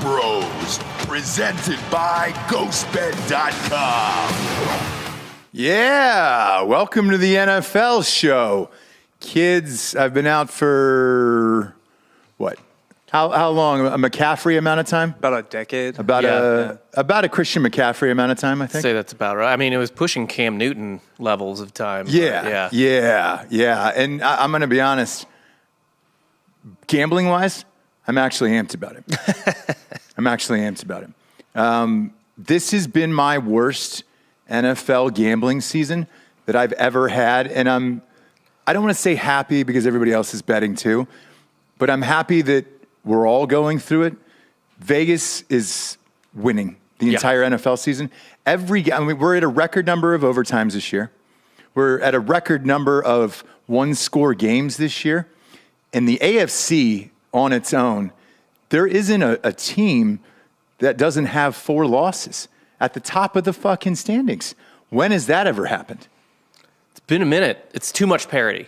Bros, presented by GhostBed.com. Yeah, welcome to the NFL show. Kids, I've been out for, what? How long? A McCaffrey amount of time? About a decade. About a Christian McCaffrey amount of time, I think. I'd say that's about right. I mean, it was pushing Cam Newton levels of time. Yeah. And I'm going to be honest, gambling-wise, I'm actually amped about it. This has been my worst NFL gambling season that I've ever had. And I don't want to say happy because everybody else is betting too, but I'm happy that we're all going through it. Vegas is winning the entire NFL season. We're at a record number of overtimes this year. We're at a record number of one-score games this year. And the AFC on its own, there isn't a team that doesn't have 4 losses at the top of the fucking standings. When has that ever happened? It's been a minute. It's too much parity.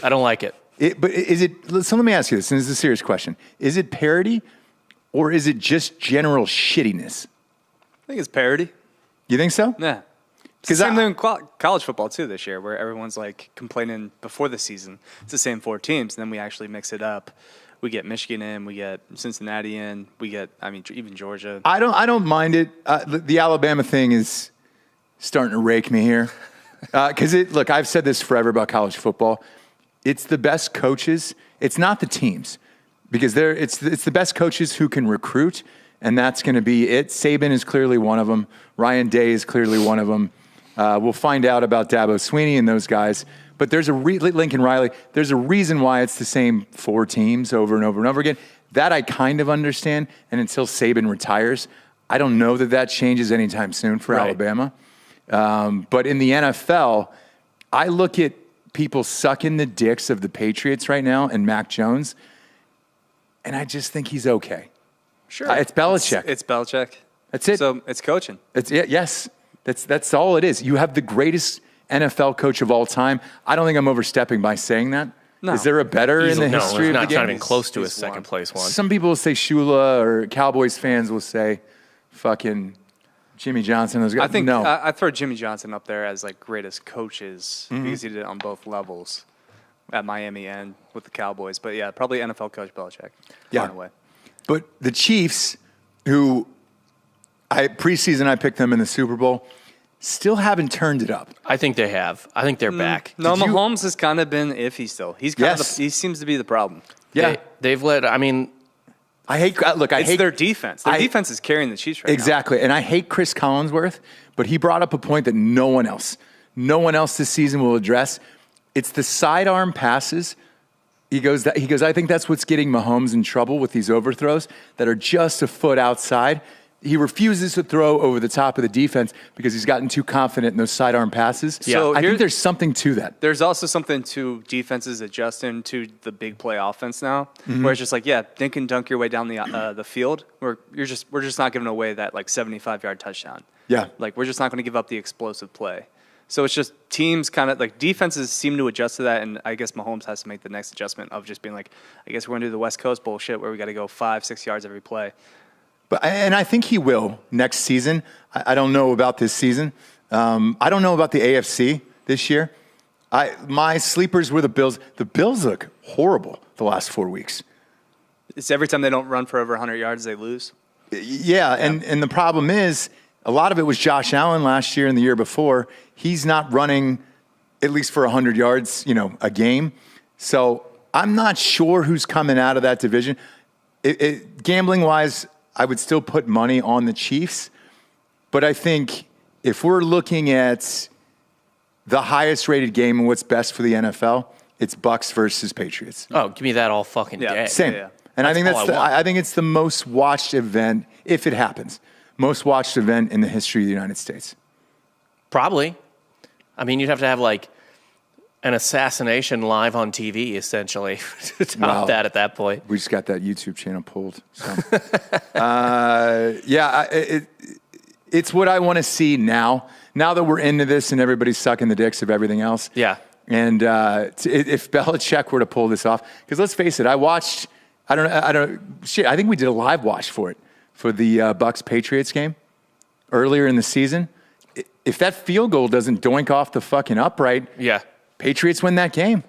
I don't like it. So let me ask you this, and this is a serious question. Is it parity or is it just general shittiness? I think it's parity. You think so? Yeah. It's the same thing in college football, too, this year, where everyone's, like, complaining before the season. It's the same 4 teams, and then we actually mix it up. We get Michigan in, we get Cincinnati in, we get, even Georgia. I don't mind it. The Alabama thing is starting to rake me here. Because look, I've said this forever about college football. It's the best coaches. It's not the teams. Because it's the best coaches who can recruit, and that's going to be it. Saban is clearly one of them. Ryan Day is clearly one of them. We'll find out about Dabo Swinney and those guys. But there's Lincoln Riley, there's a reason why it's the same 4 teams over and over and over again. That I kind of understand. And until Saban retires, I don't know that changes anytime soon for Alabama. But in the NFL, I look at people sucking the dicks of the Patriots right now and Mac Jones, and I just think he's okay. Sure. It's Belichick. It's Belichick. That's it. So it's coaching. Yes. That's all it is. You have the greatest NFL coach of all time. I don't think I'm overstepping by saying that. No. Is there a better in the history of the game? Not even close to a second place one. Some people will say Shula, or Cowboys fans will say fucking Jimmy Johnson. Those guys. I think no. I throw Jimmy Johnson up there as like greatest coaches because he did it on both levels at Miami and with the Cowboys. But yeah, probably NFL coach Belichick. Yeah. Far and away. But the Chiefs, who preseason I picked them in the Super Bowl, still haven't turned it up. I think they have. I think they're back. No, Mahomes has kind of been iffy still. He's he seems to be the problem. Yeah. They've let, I hate their defense. Their defense is carrying the Chiefs right now. Exactly. And I hate Chris Collinsworth, but he brought up a point that no one else this season will address. It's the sidearm passes. He goes, I think that's what's getting Mahomes in trouble with these overthrows that are just a foot outside. He refuses to throw over the top of the defense because he's gotten too confident in those sidearm passes. Yeah. So I think there's something to that. There's also something to defenses adjusting to the big play offense now, where it's just like, dink and dunk your way down the field. We're just not giving away that like 75-yard touchdown. Yeah, like we're just not going to give up the explosive play. So it's just teams kind of like defenses seem to adjust to that, and I guess Mahomes has to make the next adjustment of just being like, I guess we're going to do the West Coast bullshit where we got to go 5-6 yards every play. And I think he will next season. I don't know about this season. I don't know about the AFC this year. My sleepers were the Bills. The Bills look horrible the last 4 weeks. It's every time they don't run for over 100 yards, they lose. Yeah, and the problem is a lot of it was Josh Allen last year and the year before. He's not running at least for 100 yards, a game. So I'm not sure who's coming out of that division. Gambling-wise, I would still put money on the Chiefs, but I think if we're looking at the highest rated game and what's best for the NFL, it's Bucs versus Patriots. Oh, give me that all fucking day. Same. Yeah. And I think I think it's the most watched event, if it happens, most watched event in the history of the United States. Probably. I mean, you'd have to have like an assassination live on TV, essentially, to top that at that point. We just got that YouTube channel pulled. So. It's what I want to see now. Now that we're into this and everybody's sucking the dicks of everything else. Yeah. And if Belichick were to pull this off, because let's face it, I think we did a live watch for it. for the Bucks Patriots game earlier in the season. If that field goal doesn't doink off the fucking upright, Patriots win that game.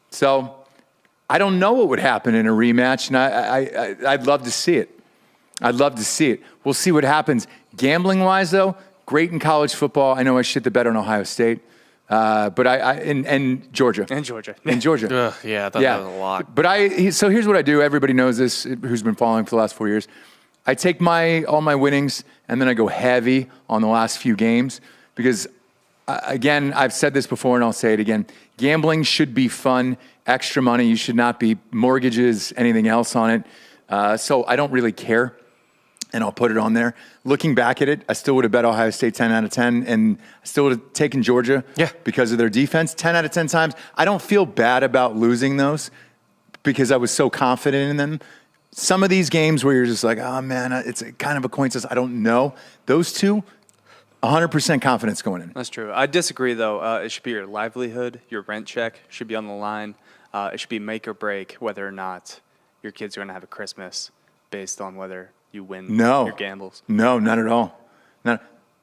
So I don't know what would happen in a rematch, and I'd love to see it. I'd love to see it. We'll see what happens. Gambling-wise, though, great in college football. I know I shit the bed on Ohio State, but and Georgia. And Georgia. And Georgia. I thought that was a lot. But so here's what I do. Everybody knows this, who's been following for the last 4 years. I take all my winnings, and then I go heavy on the last few games because, again, I've said this before, and I'll say it again. Gambling should be fun, extra money. You should not be mortgages, anything else on it. So I don't really care. And I'll put it on there. Looking back at it, I still would have bet Ohio State 10 out of 10, and I still would have taken Georgia because of their defense 10 out of 10 times. I don't feel bad about losing those because I was so confident in them. Some of these games where you're just like, oh, man, it's kind of a coin toss. I don't know. Those two, 100% confidence going in. That's true. I disagree, though. It should be your livelihood, your rent check should be on the line. It should be make or break whether or not your kids are going to have a Christmas based on whether you win your gambles. No, not at all.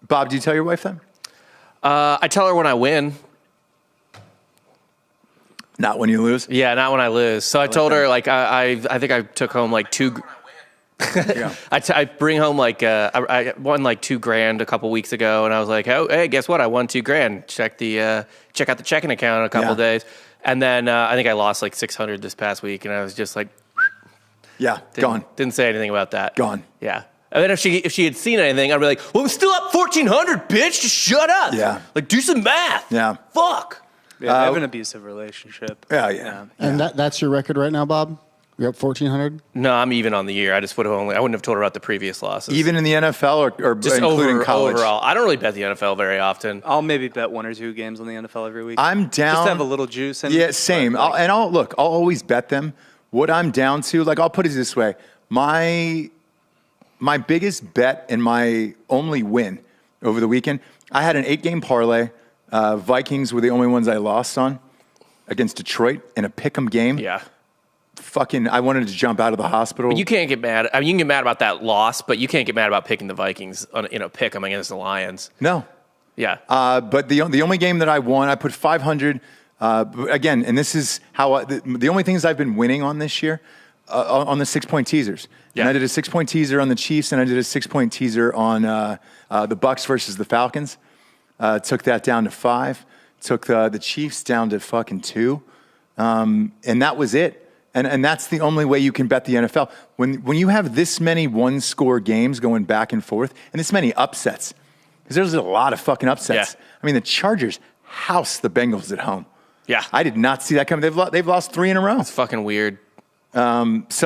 Bob, do you tell your wife that? I tell her when I win. Not when you lose? Yeah, not when I lose. So I told her, like, I think I took home like two. I bring home like I won like $2,000 a couple weeks ago, and I was like, oh, hey, guess what? I won $2,000. Check out the checking account in a couple days, and then I think I lost like $600 this past week, and I was just like, gone. Didn't say anything about that. Gone. Yeah. And then if she had seen anything, I'd be like, well, we're still up 1,400, bitch. Just shut up. Yeah. Like, do some math. Yeah. Fuck. Yeah, they have an abusive relationship. Yeah. And that's your record right now, Bob? You're up 1,400? No, I'm even on the year. I just would have I wouldn't have told her about the previous losses. Even in the NFL or just including college? Overall. I don't really bet the NFL very often. I'll maybe bet 1 or 2 games on the NFL every week. I'm down. Just to have a little juice. Yeah, same. I'll always bet them. What I'm down to, like, I'll put it this way. My biggest bet and my only win over the weekend, I had an 8-game parlay. Vikings were the only ones I lost on against Detroit in a pick'em game. Yeah. I wanted to jump out of the hospital. But you can't get mad. I mean, you can get mad about that loss, but you can't get mad about picking the Vikings on pick 'em against the Lions. No. Yeah. But the only game that I won, I put 500. Again, and this is how the only things I've been winning on this year on the 6-point teasers. Yeah. And I did a 6-point teaser on the Chiefs, and I did a 6-point teaser on the Bucks versus the Falcons. Took that down to 5. Took the Chiefs down to fucking 2. And that was it. And that's the only way you can bet the NFL. When you have this many one-score games going back and forth, and this many upsets, because there's a lot of fucking upsets. Yeah. I mean, the Chargers house the Bengals at home. Yeah. I did not see that coming. They've lost 3 in a row. It's fucking weird. This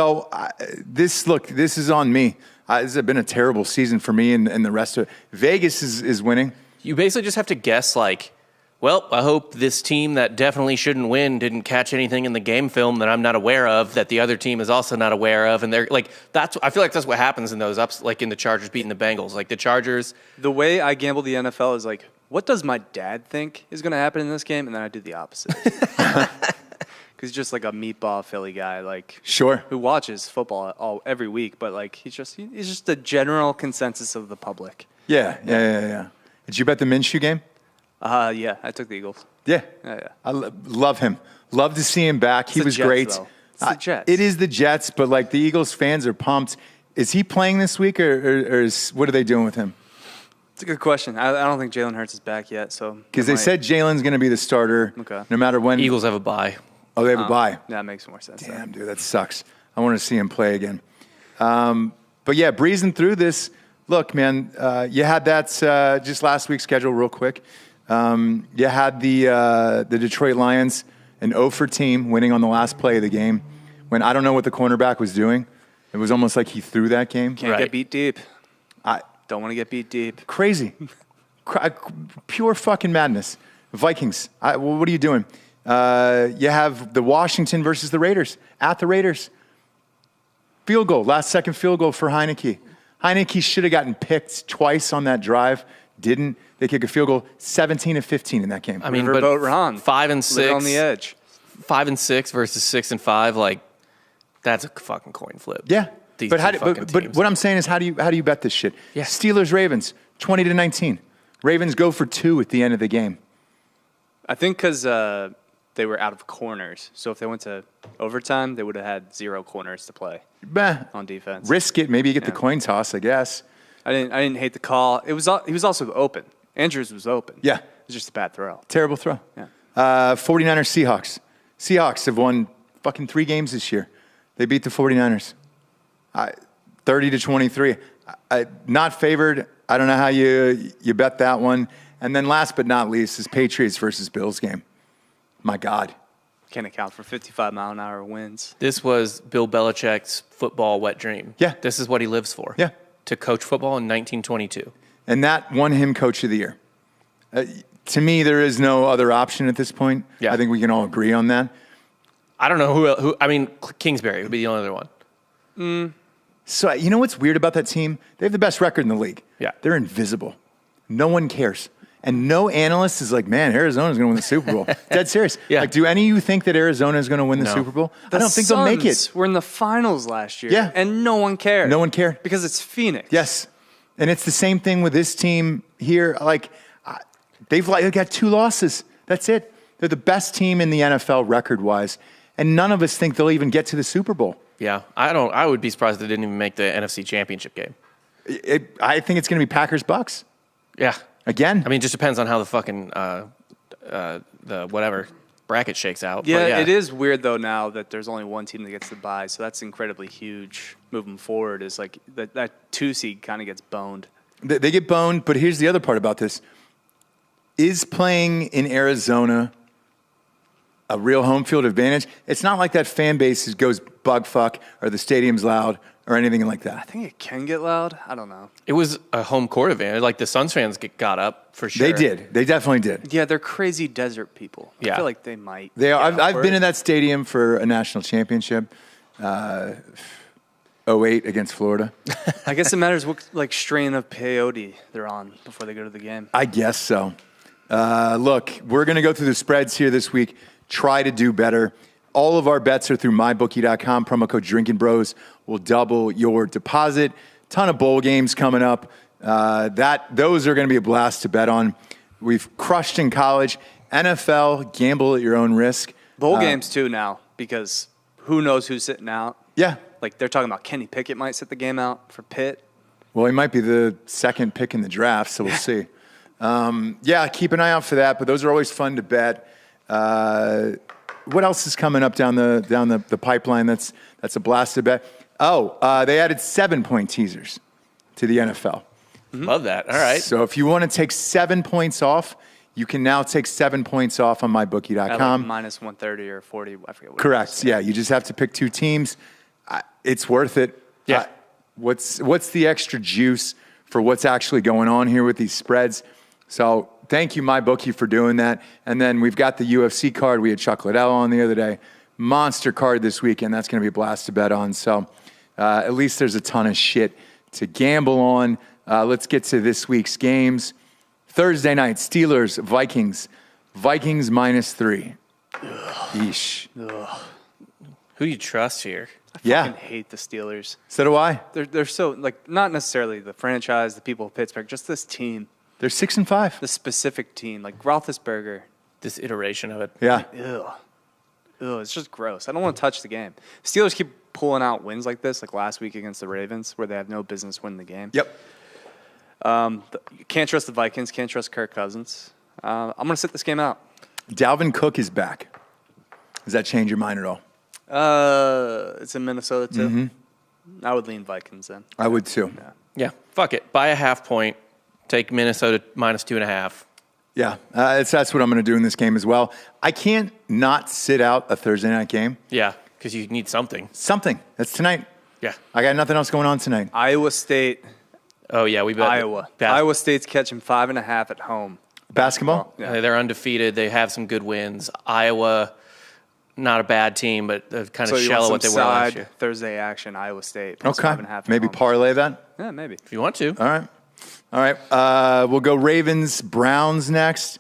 is on me. This has been a terrible season for me and the rest of it. Vegas is winning. You basically just have to guess, like, well, I hope this team that definitely shouldn't win didn't catch anything in the game film that I'm not aware of, that the other team is also not aware of. And they're like, I feel like that's what happens in those ups, like in the Chargers beating the Bengals. Like the Chargers. The way I gamble the NFL is like, what does my dad think is going to happen in this game? And then I do the opposite. Because he's just like a meatball Philly guy, like who watches football every week, but like he's just the general consensus of the public. Yeah. Did you bet the Minshew game? Yeah, I took the Eagles. Yeah. I love him. Love to see him back. He was Jets, great. Though. It's the Jets. It is the Jets, but like the Eagles fans are pumped. Is he playing this week, or what are they doing with him? It's a good question. I don't think Jalen Hurts is back yet. Because they said Jalen's going to be the starter no matter when. Eagles have a bye. Oh, they have a bye. That makes more sense. Damn, dude, that sucks. I want to see him play again. But yeah, breezing through this. Look, man, you had that just last week's schedule real quick. You had the Detroit Lions, an 0-for team, winning on the last play of the game. When I don't know what the cornerback was doing. It was almost like he threw that game. Can't get beat deep. Don't want to get beat deep. Crazy. Pure fucking madness. Vikings, what are you doing? You have the Washington versus the Raiders. At the Raiders. Field goal. Last second field goal for Heineke. Heineke should have gotten picked twice on that drive. Didn't. They kick a field goal 17-15 in that game. I mean, Riverboat Ron. 5 and 6 on the edge. 5 and 6 versus 6 and 5. Like, that's a fucking coin flip. Yeah. these But two fucking but teams. what I'm saying is, how do you bet this shit? Yeah. Steelers Ravens 20-19. Ravens go for 2 at the end of the game. I think because they were out of corners. So if they went to overtime, they would have had 0 corners to play on defense. Risk it. Maybe you get the coin toss, I guess. I didn't hate the call. He was also open. Andrews was open. Yeah. It was just a bad throw. Terrible throw. Yeah. 49ers Seahawks. Seahawks have won fucking 3 games this year. They beat the 49ers. 30-23. Not favored. I don't know how you bet that one. And then last but not least is Patriots versus Bills game. My God. Can't account for 55-mile-an-hour winds. This was Bill Belichick's football wet dream. Yeah. This is what he lives for. Yeah. To coach football in 1922. And that won him Coach of the Year. To me, there is no other option at this point. Yeah. I think we can all agree on that. I don't know who I mean, Kingsbury would be the only other one. So you know what's weird about that team? They have the best record in the league. Yeah. They're invisible. No one cares. And no analyst is like, man, Arizona's going to win the Super Bowl. Dead serious. Yeah. Like, do any of you think that Arizona is going to win the No. Super Bowl? I don't think they'll make it. Suns were in the finals last year. Yeah. And no one cared. No one cared. Because it's Phoenix. Yes. And it's the same thing with this team here. Like, they've got 2 losses. That's it. They're the best team in the NFL record-wise. And none of us think they'll even get to the Super Bowl. Yeah. I would be surprised they didn't even make the NFC Championship game. I think it's going to be Packers-Bucks. Yeah. Again. I mean, it just depends on how the fucking the whatever bracket shakes out. Yeah, But it is weird though now that there's only one team that gets the bye, so that's incredibly huge moving forward. Is like that 2 seed kind of gets boned. They get boned, but here's the other part about this. Is playing in Arizona a real home field advantage? It's not like that fan base goes bug fuck or the stadium's loud or anything like I that. think it can get loud. I don't know. It was a home court advantage. Like the Suns fans got up for sure. They did. They definitely did. Yeah, they're crazy desert people. I Yeah. feel like they might. They are. get I've upward. been in that stadium for a national championship. 08 against Florida. I guess it matters what like strain of peyote they're on before they go to the game. I guess so. Look, we're going to go through the spreads here this week. Try to do better. All of our bets are through mybookie.com. Promo code DrinkinBros will double your deposit. Ton of bowl games coming up. Those are going to be a blast to bet on. We've crushed in college. NFL, gamble at your own risk. Bowl games too now because who knows who's sitting out. Yeah. Like they're talking about Kenny Pickett might sit the game out for Pitt. Well, he might be the second pick in the draft, so we'll see. Keep an eye out for that. But those are always fun to bet. What else is coming up down the pipeline? That's a blast to bet. They added 7-point teasers to the NFL. Love that. All right. So if you want to take 7 points off, you can now take 7 points off on mybookie.com. Like minus 130 or 40. I forget what Correct. it is. Yeah, you just have to pick 2 teams. It's worth it. Yeah. What's the extra juice for what's actually going on here with these spreads? So thank you, MyBookie, for doing that. And then we've got the UFC card. We had Chuck Liddell on the other day. Monster card this weekend. That's going to be a blast to bet on. So at least there's a ton of shit to gamble on. Let's get to this week's games. Thursday night, Steelers, Vikings. Vikings -3. Yeesh. Who do you trust here? I fucking hate the Steelers. So do I. They're so like not necessarily the franchise, the people of Pittsburgh, just this team, They're 6-5. the specific team, like Roethlisberger. This iteration of it. Yeah. Ugh, it's just gross. I don't want to touch the game. Steelers keep pulling out wins like this, like last week against the Ravens, where they have no business winning the game. Yep. You can't trust the Vikings. Can't trust Kirk Cousins. I'm going to sit this game out. Dalvin Cook is back. Does that change your mind at all? It's in Minnesota too. Mm-hmm. I would lean Vikings then. I would too. Yeah. Fuck it. Buy a half point. Take Minnesota -2.5. Yeah, that's what I'm going to do in this game as well. I can't not sit out a Thursday night game. Yeah, because you need something. Something. That's tonight. Yeah. I got nothing else going on tonight. Iowa State. Oh yeah, we bet Iowa. Iowa State's catching 5.5 at home. Basketball? Yeah. They're undefeated. They have some good wins. Iowa, not a bad team, but kind So of you shell of want what some they were last side year. Thursday action, Iowa State. plus Okay. 5.5 at Maybe home. parlay that? Yeah, maybe. If you want to. All right. We'll go Ravens, Browns next.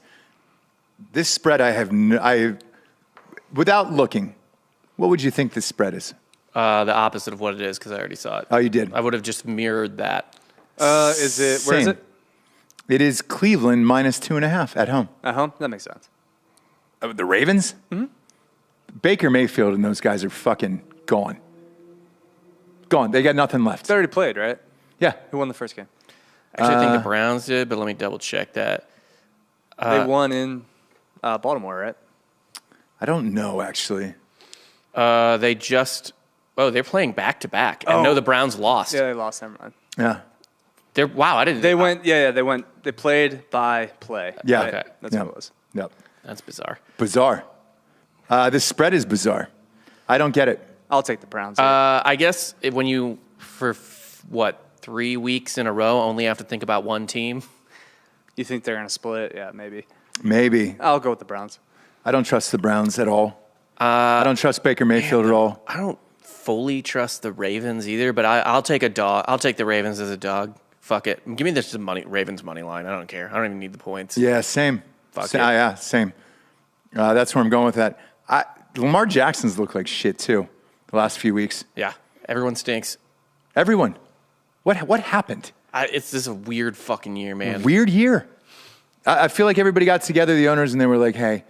This spread I without looking, what would you think this spread is? The opposite of what it is because I already saw it. Oh, you did? I would have just mirrored that. Where is Same. it? It is Cleveland minus 2.5 at home. At home? That makes sense. The Ravens? Mm-hmm. Baker Mayfield and those guys are fucking gone. Gone. They got nothing left. They already played, right? Yeah. Who won the first game? Actually, I think the Browns did, but let me double check that. They won in Baltimore, right? I don't know, actually. They're playing back to back. I know the Browns lost. Yeah, they lost. Never mind. Yeah. I didn't. They went. Yeah, they went. They played by play. Yeah. Right? Okay. That's Yep. what it was. Yep. That's bizarre. Bizarre. The spread is bizarre. I don't get it. I'll take the Browns. I guess when you, for 3 weeks in a row, only have to think about one team. You think they're going to split? Yeah, maybe. Maybe. I'll go with the Browns. I don't trust the Browns at all. I don't trust Baker Mayfield at all. I don't fully trust the Ravens either, but I'll take a dog. I'll take the Ravens as a dog. Fuck it. Give me this Ravens money line. I don't care. I don't even need the points. Yeah, same. Fuck it. Yeah, same. That's where I'm going with that. Lamar Jackson's looked like shit too the last few weeks. Yeah. Everyone stinks. Everyone. What happened? It's just a weird fucking year, man. Weird year. I feel like everybody got together, the owners, and they were like, hey,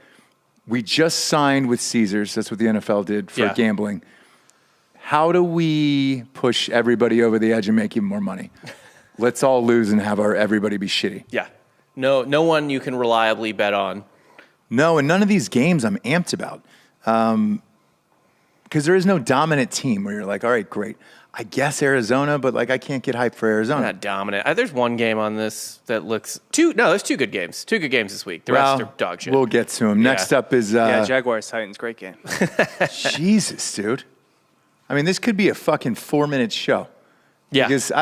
we just signed with Caesars. That's what the NFL did for gambling. How do we push everybody over the edge and make even more money? Let's all lose and have everybody be shitty. Yeah. No one you can reliably bet on. No, and none of these games I'm amped about. Because there is no dominant team where you're like, all right, great. I guess Arizona, but I can't get hyped for Arizona. Not dominant. There's one game on this that looks there's 2 good games. 2 good games this week. The rest are dog shit. We'll get to them. Next up is Jaguars Titans. Great game. Jesus, dude. I mean, this could be a fucking 4-minute show. Yeah. Because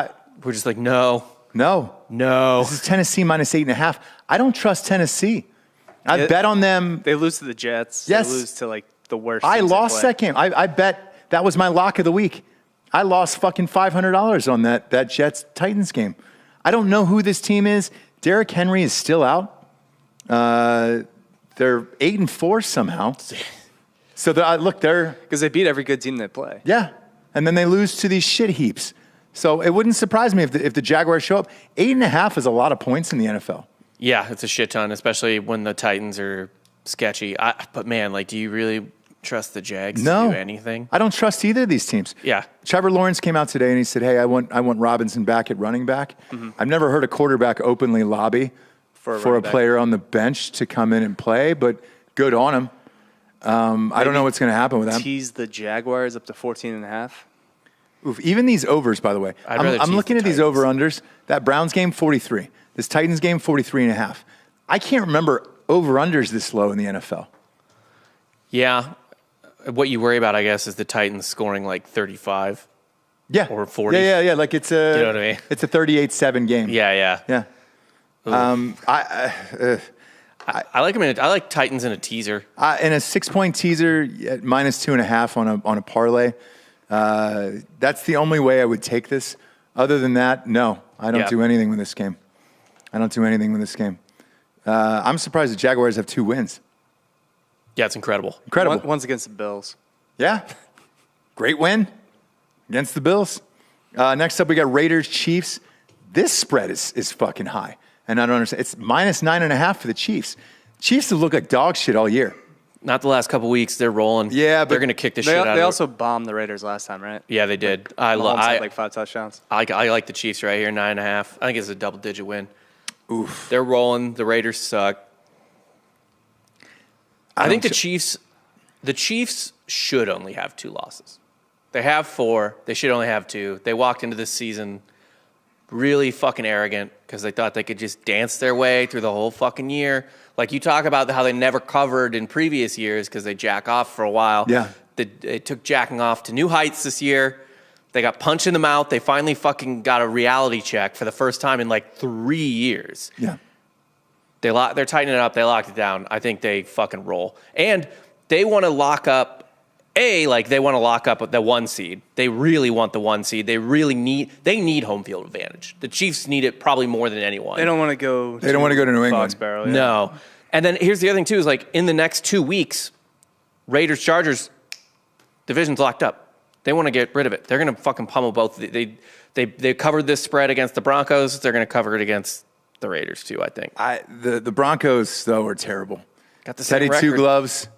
We're just like, no. This is Tennessee minus 8.5. I don't trust Tennessee. I bet on them. They lose to the Jets. Yes. They lose to the worst. I teams they lost play. that game. I bet that was my lock of the week. I lost fucking $500 on that Jets Titans game. I don't know who this team is. Derrick Henry is still out. They're 8-4 somehow. So they're because they beat every good team they play. Yeah, and then they lose to these shit heaps. So it wouldn't surprise me if the Jaguars show up. 8.5 is a lot of points in the NFL. Yeah, it's a shit ton, especially when the Titans are sketchy. But man, do you really trust the Jags to do anything? I don't trust either of these teams. Yeah. Trevor Lawrence came out today and he said, hey, I want Robinson back at running back. Mm-hmm. I've never heard a quarterback openly lobby for a player on the bench to come in and play, but good on him. I don't know what's going to happen with them. Tease the Jaguars up to 14.5. Oof, even these overs, by the way. I'm looking at these over-unders. That Browns game, 43. This Titans game, 43.5. I can't remember over-unders this low in the NFL. Yeah. What you worry about, I guess, is the Titans scoring 35. Yeah. Or 40. Yeah. It's a, you know what I mean? It's a 38-7 game. Yeah. Yeah. I like them I like Titans in a teaser. In a 6-point teaser at minus 2.5 on a parlay. That's the only way I would take this. Other than that, no. I don't do anything with this game. I'm surprised the Jaguars have 2 wins. Yeah, it's incredible. One's against the Bills. Yeah. Great win against the Bills. Next up, we got Raiders Chiefs. This spread is fucking high. And I don't understand. It's minus 9.5 for the Chiefs. Chiefs have looked like dog shit all year. Not the last couple weeks. They're rolling. Yeah, but they're going to kick the shit out of it. They also bombed the Raiders last time, right? Yeah, they did. Mahomes had 5 touchdowns. I like the Chiefs right here, 9.5. I think it's a double-digit win. Oof. They're rolling. The Raiders suck. I think the Chiefs should only have 2 losses. They have 4. They should only have 2. They walked into this season really fucking arrogant because they thought they could just dance their way through the whole fucking year. Like you talk about how they never covered in previous years because they jack off for a while. Yeah. It took jacking off to new heights this year. They got punched in the mouth. They finally fucking got a reality check for the first time in 3 years. Yeah. They're tightening it up. They locked it down. I think they fucking roll. And they want to lock up they want to lock up the 1 seed. They really want the 1 seed. They need home field advantage. The Chiefs need it probably more than anyone. They don't want to go to New England. Foxborough. Yeah. No. And then here's the other thing too is in the next 2 weeks, Raiders Chargers division's locked up. They want to get rid of it. They're going to fucking pummel both. They covered this spread against the Broncos. They're going to cover it against the Raiders too, I think. The Broncos, though, are terrible. Got the same Teddy record. two gloves,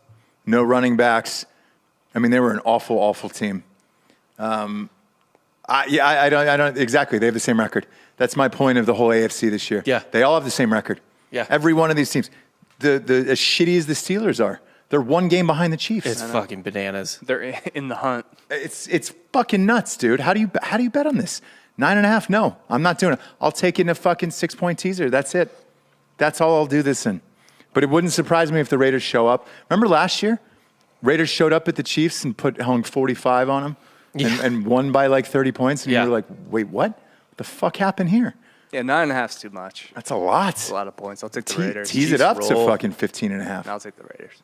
no running backs. I mean, they were an awful, awful team. I don't exactly. They have the same record. That's my point of the whole AFC this year. Yeah. They all have the same record. Yeah. Every one of these teams. As shitty as the Steelers are, they're one game behind the Chiefs. It's fucking bananas. They're in the hunt. It's fucking nuts, dude. How do you bet on this? 9.5? No, I'm not doing it. I'll take it in a fucking 6-point teaser. That's it. That's all I'll do this in. But it wouldn't surprise me if the Raiders show up. Remember last year? Raiders showed up at the Chiefs and hung 45 on them and won by like 30 points. And you were like, wait, what? What the fuck happened here? Yeah, 9.5's too much. That's a lot. That's a lot of points. I'll take the Raiders. Tease it up to fucking 15.5. I'll take the Raiders.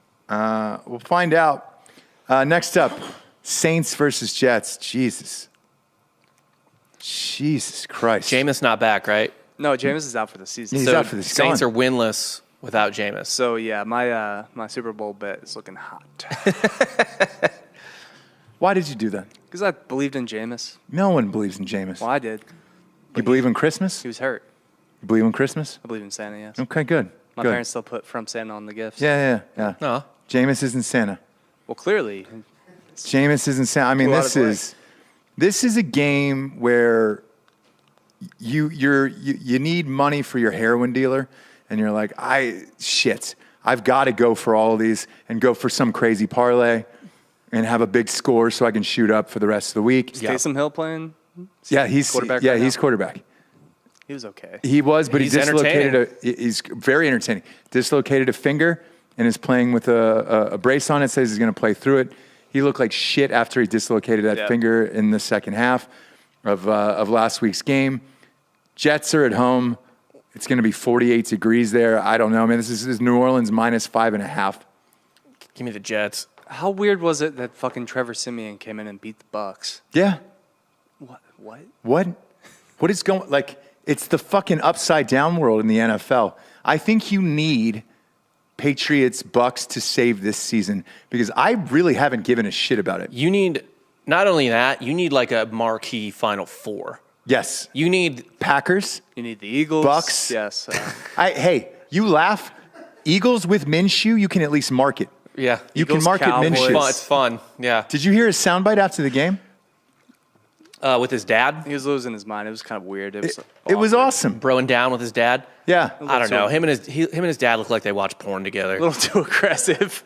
We'll find out. Next up, Saints versus Jets. Jesus Christ. Jameis not back, right? No, Jameis is out for the season. He's out for the season. Saints are winless without Jameis. So, yeah, my Super Bowl bet is looking hot. Why did you do that? Because I believed in Jameis. No one believes in Jameis. Well, I did. You believe in Christmas? He was hurt. You believe in Christmas? I believe in Santa, yes. Okay, good. My good. parents still put from Santa on the gifts. Yeah. No. Jameis isn't Santa. Well, clearly. Jameis isn't Santa. I mean, this is a game where you need money for your heroin dealer, and you're like, I've got to go for all of these and go for some crazy parlay and have a big score so I can shoot up for the rest of the week. Is Taysom Hill playing? Yeah, he's quarterback. Yeah, right he's now? quarterback. He was okay. He was, but He's he dislocated he's very entertaining. Dislocated a finger and is playing with a brace on it, says he's going to play through it. He looked like shit after he dislocated that finger in the second half of last week's game. Jets are at home. It's going to be 48 degrees there. I don't know. I mean, this is New Orleans minus 5.5. Give me the Jets. How weird was it that fucking Trevor Siemian came in and beat the Bucks? Yeah. What? What is going, like, it's the fucking upside down world in the NFL. I think you need Patriots Bucks to save this season because I really haven't given a shit about it. You need, not only that, you need like a marquee Final Four. Yes. You need Packers. You need the Eagles. Bucks. Yes. Hey, you laugh. Eagles with Minshew, you can at least market. Yeah. You can Eagles, market Cowboys. Minshew. It's fun. Yeah. Did you hear his soundbite after the game? With his dad, He was losing his mind. It was kind of weird. It was awesome. broing down with his dad. Yeah. I don't know. Him and his dad look like they watch porn together. A little too aggressive.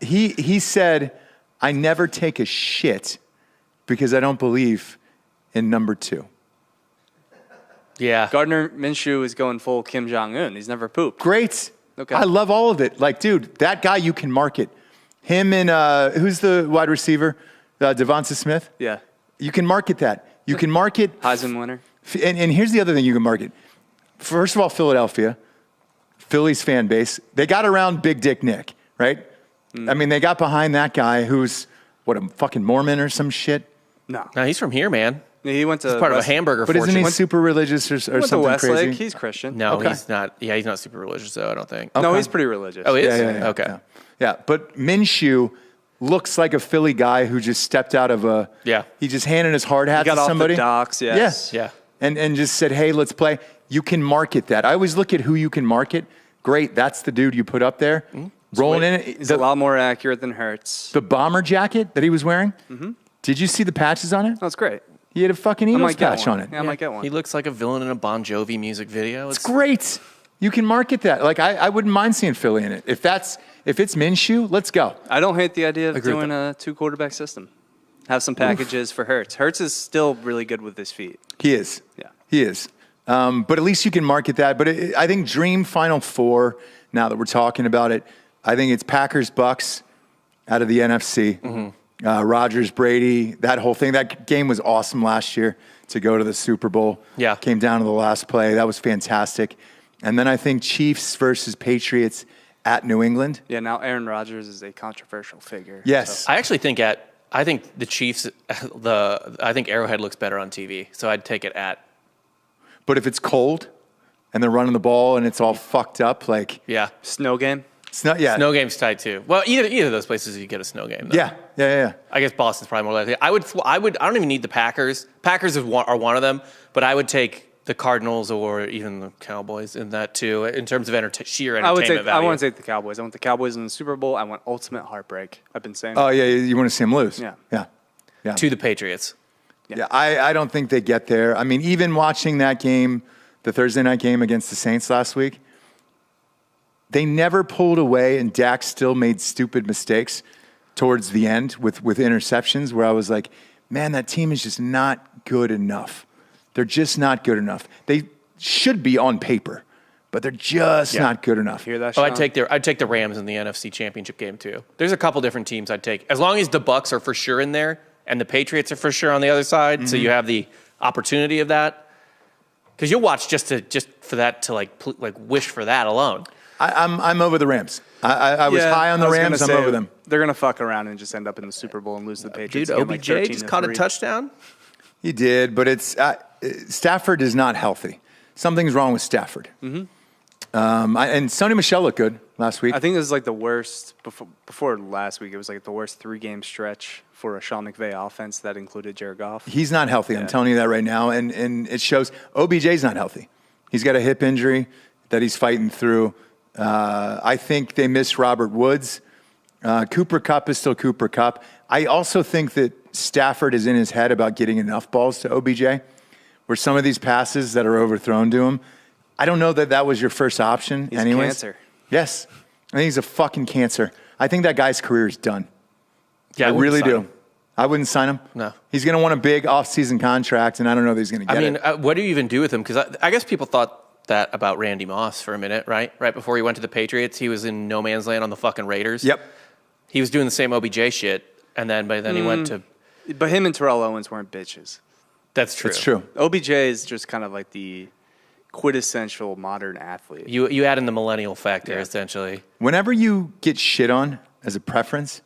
He said, I never take a shit because I don't believe in number 2. Yeah. Gardner Minshew is going full Kim Jong-un. He's never pooped. Great. Okay. I love all of it. Like, dude, that guy you can market. Him and who's the wide receiver? Devonta Smith? Yeah. You can market that. You can market. Heisman winner. And here's the other thing you can market. First of all, Philadelphia, Philly's fan base, they got around Big Dick Nick, right? I mean, they got behind that guy who's, what, a fucking Mormon or some shit? No. No, he's from here, man. He went to He's part of a West- hamburger But fortune. isn't he super religious or Went to something Westlake. crazy? He's Christian. No, Okay. he's not. Yeah, he's not super religious, though, I don't think. No, Okay. he's pretty religious. Oh, he is? Yeah. Okay. Yeah, but Minshew looks like a Philly guy who just stepped out of a. Yeah. He just handed his hard hat He got to off somebody. the docks, yes. Yeah. Yeah. And just said, hey, let's play. You can market that. I always look at who you can market. Great, that's the dude you put up there. Rolling in it. He's a lot more accurate than Hurts. The bomber jacket that he was wearing. Did you see the patches on it? That's great. He had a fucking I Eagles might get patch one. on it. Yeah, I might get one. He looks like a villain in a Bon Jovi music video. It's great. You can market that. Like I wouldn't mind seeing Philly in it. If it's Minshew, let's go. I don't hate the idea of Agree with doing a 2-quarterback system. Have some packages for Hurts. Hurts is still really good with his feet. He is. Yeah. He is. But at least you can market that. But I think Dream Final Four, now that we're talking about it, I think it's Packers, Bucks out of the NFC. Rodgers, Brady, that whole thing. That game was awesome last year to go to the Super Bowl. Yeah. Came down to the last play. That was fantastic. And then I think Chiefs versus Patriots at New England. Yeah, now Aaron Rodgers is a controversial figure. Yes. I actually think I think the Chiefs, I think Arrowhead looks better on TV, so I'd take it at. But if it's cold and they're running the ball and it's all fucked up, like, Yeah. Snow game. Snow, yeah. Snow game's tight too. Well, either of those places you get a snow game. Though. Yeah. I guess Boston's probably more likely. I don't even need the Packers. Packers are one of them, but I would take the Cardinals or even the Cowboys in that too, in terms of sheer entertainment value. I want to take the Cowboys. I want the Cowboys in the Super Bowl. I want ultimate heartbreak. I've been saying. Oh yeah, you want to see them lose? Yeah. To the Patriots. Yeah, I don't think they get there. I mean, even watching that game, the Thursday night game against the Saints last week, they never pulled away, and Dak still made stupid mistakes towards the end with interceptions where I was like, man, that team is just not good enough. They're just not good enough. They should be on paper, but they're just not good enough. Hear that, Sean? I'd take the Rams in the NFC Championship game too. There's a couple different teams I'd take. As long as the Bucs are for sure in there and the Patriots are for sure on the other side, so you have the opportunity of that. Because you'll watch just for that to like wish for that alone. I'm over the Rams. I was high on the Rams. I'm over them. They're going to fuck around and just end up in the Super Bowl and lose to the Patriots. Dude, OBJ just caught a touchdown. He did, but it's Stafford is not healthy. Something's wrong with Stafford. And Sonny Michel looked good last week. I think it was like the worst before last week. It was like the worst 3-game stretch for a Sean McVay offense that included Jared Goff. He's not healthy. I'm telling you that right now, and it shows. OBJ's not healthy. He's got a hip injury that he's fighting through. I think they miss Robert Woods. Cooper Kupp is still Cooper Kupp. I also think that Stafford is in his head about getting enough balls to OBJ, where some of these passes that are overthrown to him, I don't know that was your first option He's anyways. Cancer. Yes. I think he's a fucking cancer. I think that guy's career is done. Yeah, I really do. Him. I wouldn't sign him. No. He's going to want a big off-season contract, and I don't know that he's going to get it. What do you even do with him? Because I guess people thought that about Randy Moss for a minute, right? Right before he went to the Patriots, he was in no man's land on the fucking Raiders. Yep. He was doing the same OBJ shit, and then he went to... But him and Terrell Owens weren't bitches. That's true. It's true. OBJ is just kind of like the quintessential modern athlete. You add in the millennial factor, essentially. Whenever you get shit on as a preference,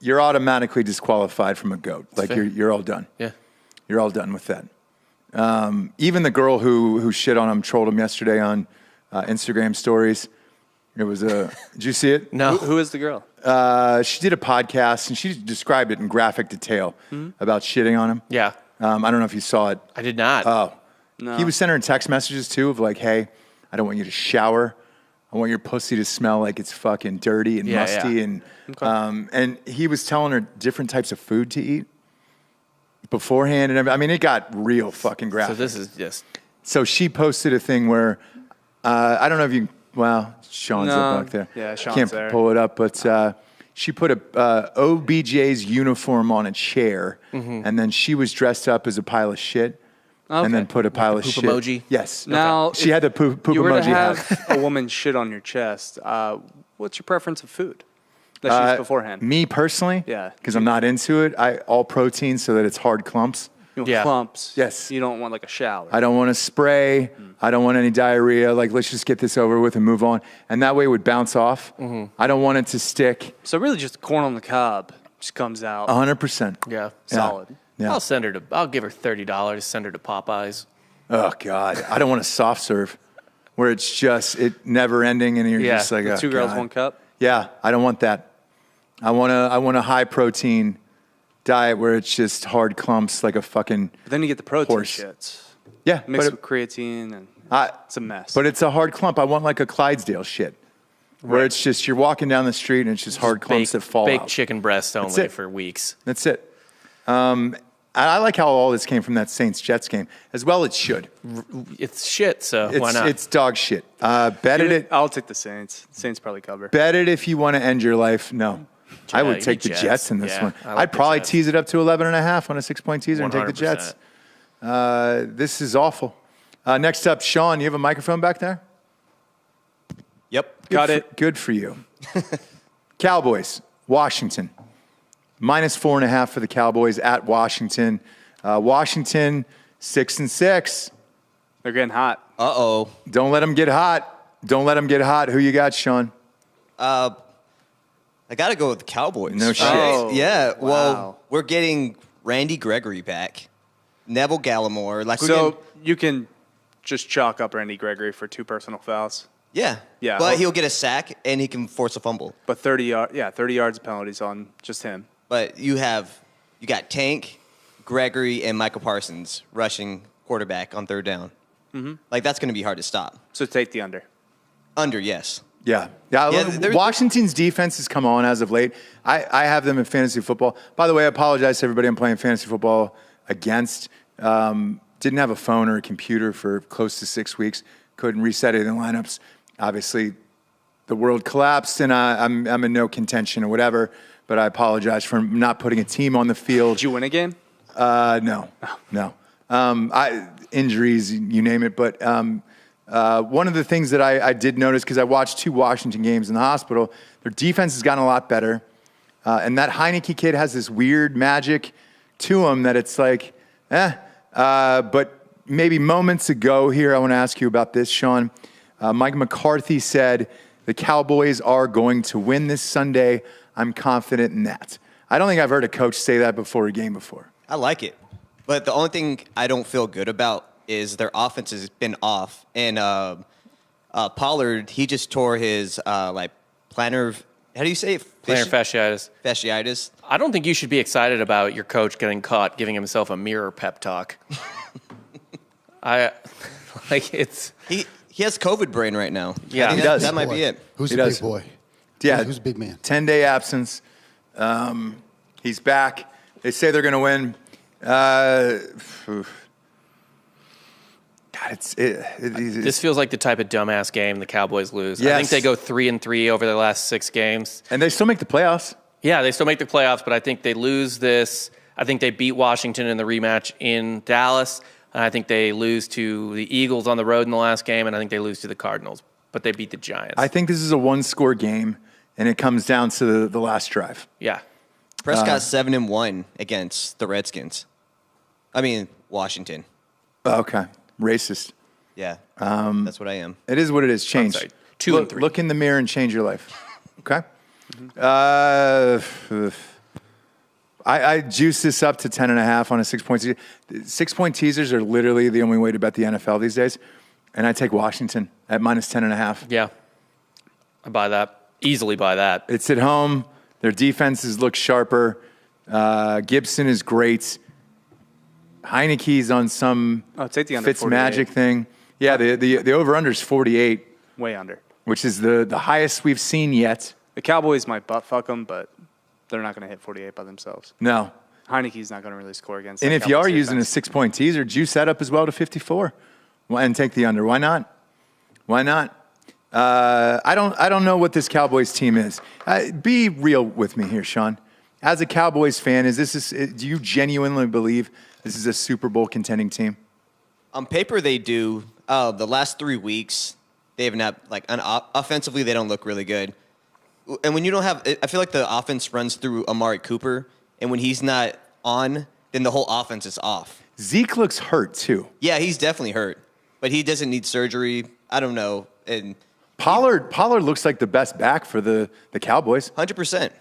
you're automatically disqualified from a GOAT. Like, you're all done. Yeah. You're all done with that. Even the girl who shit on him, trolled him yesterday on Instagram stories. It was did you see it? No. Who is the girl? She did a podcast, and she described it in graphic detail about shitting on him. Yeah. I don't know if you saw it. I did not. Oh. No. He was sending her text messages, too, of like, hey, I don't want you to shower. I want your pussy to smell like it's fucking dirty and musty. Yeah. And he was telling her different types of food to eat beforehand. And everything. I mean, it got real fucking graphic. So this is just... So she posted a thing where, I don't know if you... Well, Sean's up back there. Yeah, Sean's Can't there. pull it up, but she put a OBJ's uniform on a chair, and then she was dressed up as a pile of shit, and then put a pile of poop shit. emoji? Yes. Now, she had the poop you were emoji. to have a woman shit on your chest. What's your preference of food that she used beforehand? Me personally, Yeah. because I'm not into it. All protein so that it's hard clumps. You want Yeah. clumps. Yes. You don't want like a shower. I don't want to spray. I don't want any diarrhea. Like, let's just get this over with and move on. And that way it would bounce off. I don't want it to stick. So really just corn on the cob just comes out 100%. Yeah. solid. Yeah. I'll give her $30, send her to Popeyes. Oh, God. I don't want a soft serve where it's just never ending and you're just like, The oh, two girls, God. one cup. Yeah, I don't want that. I want a high protein diet where it's just hard clumps like a fucking But then you get the protein horse. shits. Yeah, Mixed but with creatine and it's a mess. But it's a hard clump. I want like a Clydesdale shit. Where it's just, you're walking down the street and it's just hard clumps that fall Baked out. chicken breast only it. for weeks. That's it. I like how all this came from that Saints-Jets game. As well it should. It's shit, so why not? It's dog shit. Bet it. I'll take the Saints. Saints probably cover. Bet it if you want to end your life. No. I would you take the Jets. Jets in this Yeah, one. I like I'd the probably Jets. tease it up to 11.5 on a 6-point teaser and take the 100%. Jets. This is awful. Next up, Sean, you have a microphone back there? Yep. Got it. Good for you. Cowboys, Washington. -4.5 for the Cowboys at Washington. Washington, 6-6. They're getting hot. Uh-oh. Don't let them get hot. Don't let them get hot. Who you got, Sean? I got to go with the Cowboys. No shit. Oh, Yeah, well, wow. we're getting Randy Gregory back. Neville Gallimore. So you can just chalk up Randy Gregory for 2 personal fouls. Yeah. Yeah. But he'll get a sack and he can force a fumble. But 30 yards of penalties on just him. But you got Tank, Gregory, and Michael Parsons rushing quarterback on third down. Mm-hmm. Like, that's going to be hard to stop. So take the under. Under, yes. Yeah. Yeah, Washington's defense has come on as of late. I have them in fantasy football. By the way, I apologize to everybody I'm playing fantasy football against. Didn't have a phone or a computer for close to 6 weeks. Couldn't reset any of the lineups. Obviously, the world collapsed, and I'm in no contention or whatever. But I apologize for not putting a team on the field. Did you win a game? No. Injuries, you name it. But one of the things that I did notice, because I watched 2 Washington games in the hospital, their defense has gotten a lot better. And that Heineke kid has this weird magic to him that it's like, but maybe moments ago here, I want to ask you about this, Sean. Mike McCarthy said the Cowboys are going to win this Sunday. I'm confident in that. I don't think I've heard a coach say that before a game before. I like it. But the only thing I don't feel good about is their offense has been off. And Pollard, he just tore his plantar, how do you say it? Plantar fasciitis. Fasciitis. I don't think you should be excited about your coach getting caught giving himself a mirror pep talk. It's He has COVID brain right now. Yeah, I think he does. That might be it. Who's He the does. big boy? Yeah. Who's the big man? 10-day absence. He's back. They say they're going to win. God, This feels like the type of dumbass game the Cowboys lose. I Yes. think they go 3-3 over their last 6 games. and they still make the playoffs. Yeah, they still make the playoffs, but I think they lose this. I think they beat Washington in the rematch in Dallas. And I think they lose to the Eagles on the road in the last game, and I think they lose to the Cardinals. But they beat the Giants. I think this is a one-score game, and it comes down to the last drive. Yeah. Prescott 7-1 against the Redskins. I mean, Washington. Okay. Racist. Yeah. That's what I am. It is what it is. Change. sorry. 2-3. Look in the mirror and change your life. Okay? I juiced this up to 10.5 on a 6-point teaser. 6-point teasers are literally the only way to bet the NFL these days. And I take Washington at minus 10.5. Yeah. I buy that. Easily buy that. It's at home. Their defenses look sharper. Gibson is great. Heineke's on some Take the under. Fitz magic thing. Yeah, the over-under is 48, Way under. which is the highest we've seen yet. The Cowboys might butt fuck them, but they're not going to hit 48 by themselves. No. Heineke's not going to really score against. And that if you are Cowboys using a defense. 6-point teaser, juice that up as well to 54 and take the under. Why not? Why not? I don't know what this Cowboys team is. Be real with me here, Sean. As a Cowboys fan, do you genuinely believe this is a Super Bowl contending team? On paper, they do. The last 3 weeks, they have not, offensively, they don't look really good. And when you don't have, I feel like the offense runs through Amari Cooper, and when he's not on, then the whole offense is off. Zeke looks hurt, too. Yeah, he's definitely hurt, but he doesn't need surgery. I don't know. And Pollard looks like the best back for the Cowboys. 100%.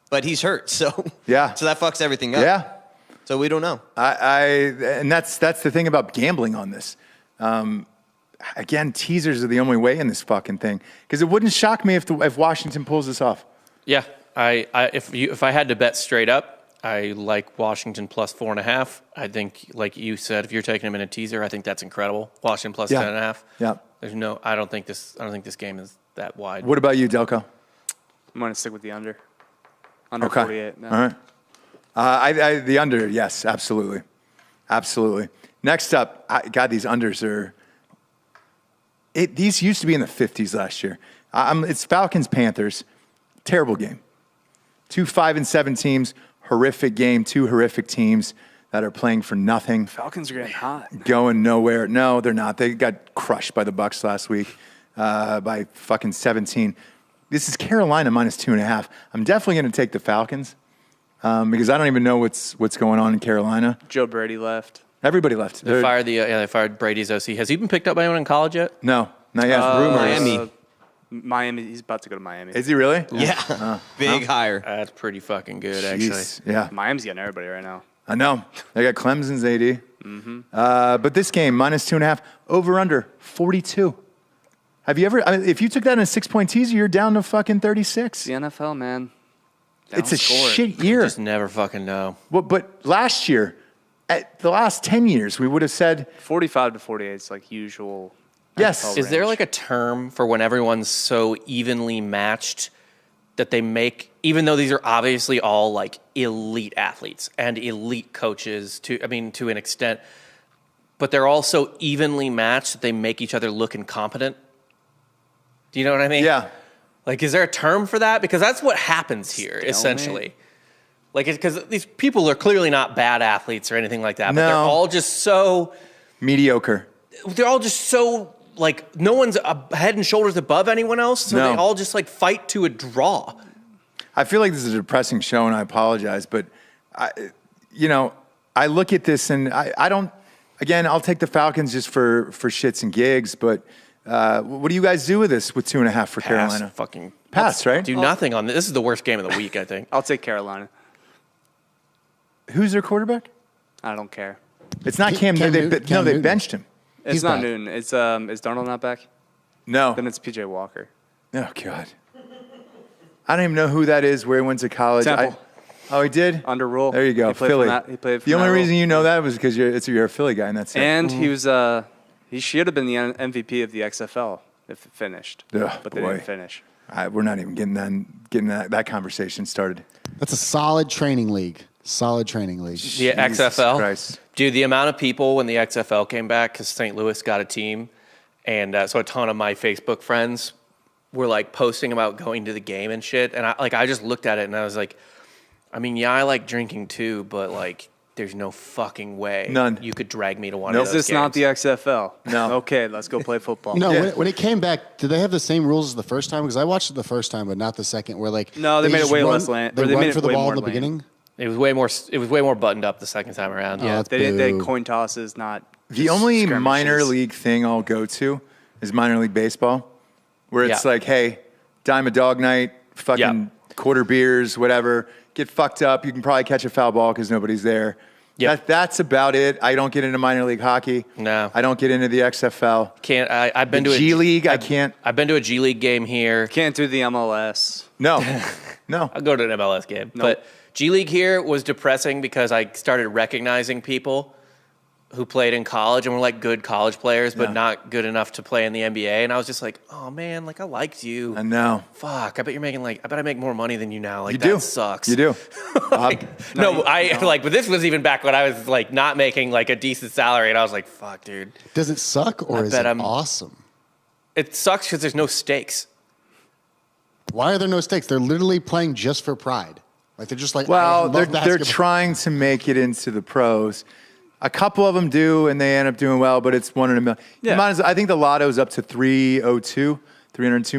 But he's hurt, so Yeah. so that fucks everything up. Yeah. So we don't know. And that's the thing about gambling on this. Again, teasers are the only way in this fucking thing. Because it wouldn't shock me if Washington pulls this off. Yeah. If I had to bet straight up, I like Washington plus 4.5. I think, like you said, if you're taking them in a teaser, I think that's incredible. Washington plus 10.5. Yeah. I don't think this game is that wide. What about you, Delco? I'm going to stick with the under. Under Okay. 48. No. All right. The under, yes, absolutely. Absolutely. Next up, God, these unders are... These used to be in the 50s last year. It's Falcons-Panthers. Terrible game. 2 5-7 teams. Horrific game. 2 horrific teams that are playing for nothing. Falcons are getting hot. Going nowhere. No, they're not. They got crushed by the Bucs last week by fucking 17. This is Carolina minus 2.5. I'm definitely going to take the Falcons because I don't even know what's going on in Carolina. Joe Brady left. Everybody left. They fired Brady's OC. Has he been picked up by anyone in college yet? No, not yet. Rumors. Miami. Miami. He's about to go to Miami. Is he really? Yeah. Big hire. That's pretty fucking good, Jeez. actually. Yeah, Miami's getting everybody right now. I know. They got Clemson's AD. But this game, minus 2.5, over under 42. Have you ever? I mean, if you took that in a 6-point teaser, you're down to fucking 36. The NFL, man. It's a Score. shit year. Just never fucking know. Well, but last year, at the last 10 years, we would have said 45 to 48 is like usual. yes. NFL Is there range. like a term for when everyone's so evenly matched that they make, even though these are obviously all like elite athletes and elite coaches to an extent, but they're all so evenly matched that they make each other look incompetent? Do you know what I mean? Yeah. Like, is there a term for that? Because that's what happens here, essentially. Like, because these people are clearly not bad athletes or anything like that, but they're No. all just so, Mediocre. like, no one's head and shoulders above anyone else, so No. they all just, like, fight to a draw. I feel like this is a depressing show, and I apologize, but I look at this and I don't. Again, I'll take the Falcons just for shits and gigs, but what do you guys do with this with 2.5 for Carolina? Fucking Pass, right? do nothing on this. This is the worst game of the week, I think. I'll take Carolina. Who's their quarterback? I don't care. It's not Cam. Cam Newton. Newton. Cam They Newton. benched him. It's He's not back. Newton. It's is Darnold not back? No. Then it's PJ Walker. Oh God. I don't even know who that is. Where he went to college. Temple. Oh, he did. Under Rule. There you go, He played Philly. he played for The only Matt reason Rule. you know that was because you're a Philly guy, and that's it. And he was he should have been the MVP of the XFL if it finished, Ugh, but they boy. didn't finish. We're not even getting that conversation started. That's a solid training league. Solid training league. The XFL. Christ. Dude, the amount of people when the XFL came back, because St. Louis got a team, and so a ton of my Facebook friends were like posting about going to the game and shit. And I just looked at it and I was like, I mean, yeah, I like drinking too, but like, there's no fucking way None. you could drag me to one Nope. of Is those this not the games. XFL? No. Okay, let's go play football. No, Yeah. when it came back, did they have the same rules as the first time? Because I watched it the first time, but not the second. Where like No, they made it just way run, less land- They or they run made it for the way ball more in the land. beginning. It was way more buttoned up the second time around. Yeah. that's They had boo. coin tosses, not The just only skirmishes. minor league thing I'll go to is minor league baseball, where it's Yeah. like, hey, dime a dog night, fucking Yeah. quarter beers, whatever. Get fucked up. You can probably catch a foul ball because nobody's there. Yeah. That's about it. I don't get into minor league hockey. No. I don't get into the XFL. I've been The to a G League, I can't. I've been to a G League game here. Can't do the MLS. No, no. I'll go to an MLS game. But G League here was depressing because I started recognizing people who played in college and were like good college players, but Yeah. not good enough to play in the NBA. And I was just like, oh man, like I liked you. I know. Fuck, I bet you're making I bet I make more money than you now. Like You that do. sucks. You do. But this was even back when I was like not making like a decent salary, and I was like, fuck, dude. Does it suck or is bet it I'm- awesome? It sucks because there's no stakes. Why are there no stakes? They're literally playing just for pride. Like they're just like, I Well, love they're basketball. trying to make it into the pros. A couple of them do, and they end up doing well, but it's 1 in a million. You Yeah. might as- I think the lotto's up to 302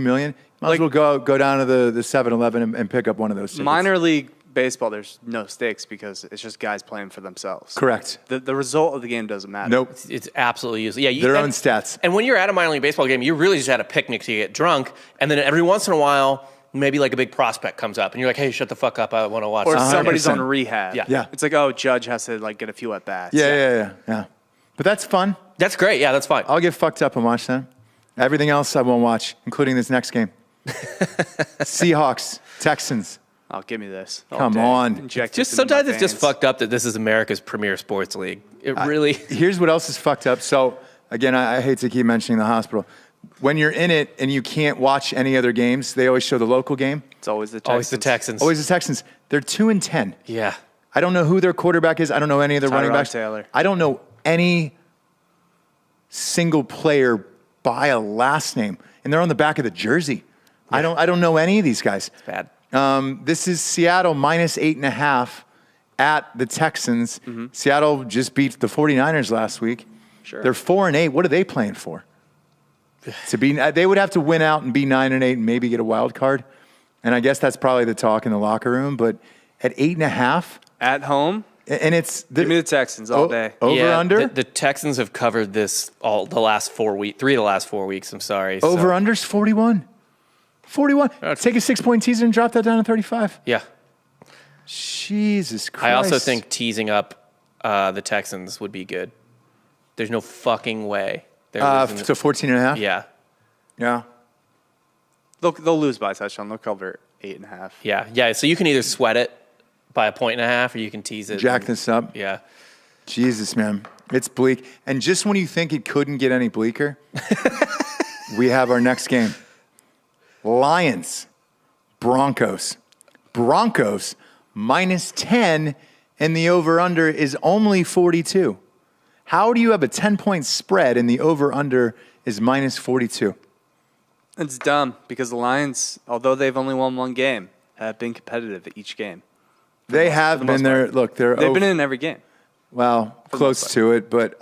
million. Might as well go down to the 7-Eleven and pick up one of those tickets. Minor league baseball, there's no stakes because it's just guys playing for themselves. Correct. The result of the game doesn't matter. Nope. It's absolutely useless. Yeah, Their own stats. And when you're at a minor league baseball game, you really just had a picnic to get drunk, and then every once in a while, maybe like a big prospect comes up, and you're like, "Hey, shut the fuck up! I want to watch." Or this." somebody's 100%. on rehab. Yeah. It's like, oh, Judge has to like get a few at bats. Yeah. But that's fun. That's great. Yeah, that's fine. I'll get fucked up and watch that. Everything else I won't watch, including this next game. Seahawks, Texans. Oh, give me this. all Come day. on. Inject Just this into my sometimes it's just veins. fucked up that this is America's premier sports league. It really. Here's what else is fucked up. So, again, I hate to keep mentioning the hospital. When you're in it and you can't watch any other games, they always show the local game. It's always the Texans. Always the Texans. Always the Texans. They're 2-10. Yeah. I don't know who their quarterback is. I don't know any of the running Tyrod backs. Taylor. I don't know any single player by a last name, and they're on the back of the jersey. I don't know any of these guys. It's bad. This is Seattle -8.5 at the Texans. Mm-hmm. Seattle just beat the 49ers last week. Sure. They're 4-8. What are they playing for? They would have to win out and be 9-8 and maybe get a wild card. And I guess that's probably the talk in the locker room. But at 8.5, At home, and it's give me the Texans all day. Over under. The Texans have covered this all the last 4 weeks. 3 of the last 4 weeks. I'm sorry. So- Over under's 41. 41. Take a 6-point teaser and drop that down to 35. Yeah. Jesus Christ. I also think teasing up the Texans would be good. There's no fucking way. They're losing to 14.5. Yeah. Yeah. They'll lose by a touchdown. They'll cover 8.5. Yeah. So you can either sweat it by 1.5 or you can tease it. Jack this up. Yeah. Jesus, man. It's bleak. And just when you think it couldn't get any bleaker, we have our next game. Lions, Broncos. Broncos -10, and the over-under is only 42. How do you have a 10-point spread and the over-under is -42? It's dumb because the Lions, although they've only won one game, have been competitive at each game. They have been there. Look, they've been in every game. Well, close to it, but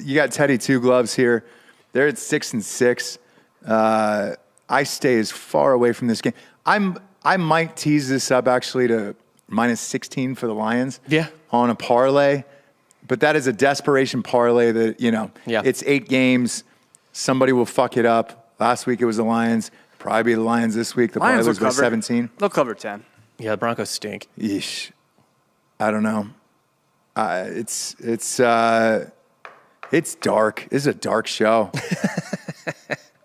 you got Teddy Two Gloves here. They're at 6-6. I stay as far away from this game. I might tease this up actually to -16 for the Lions. Yeah. On a parlay, but that is a desperation parlay that it's 8 games. Somebody will fuck it up. Last week it was the Lions. Probably be the Lions this week. The Lions parlay was by will cover. 17. They'll cover 10. Yeah, the Broncos stink. Yeesh. I don't know. It's dark. This is a dark show.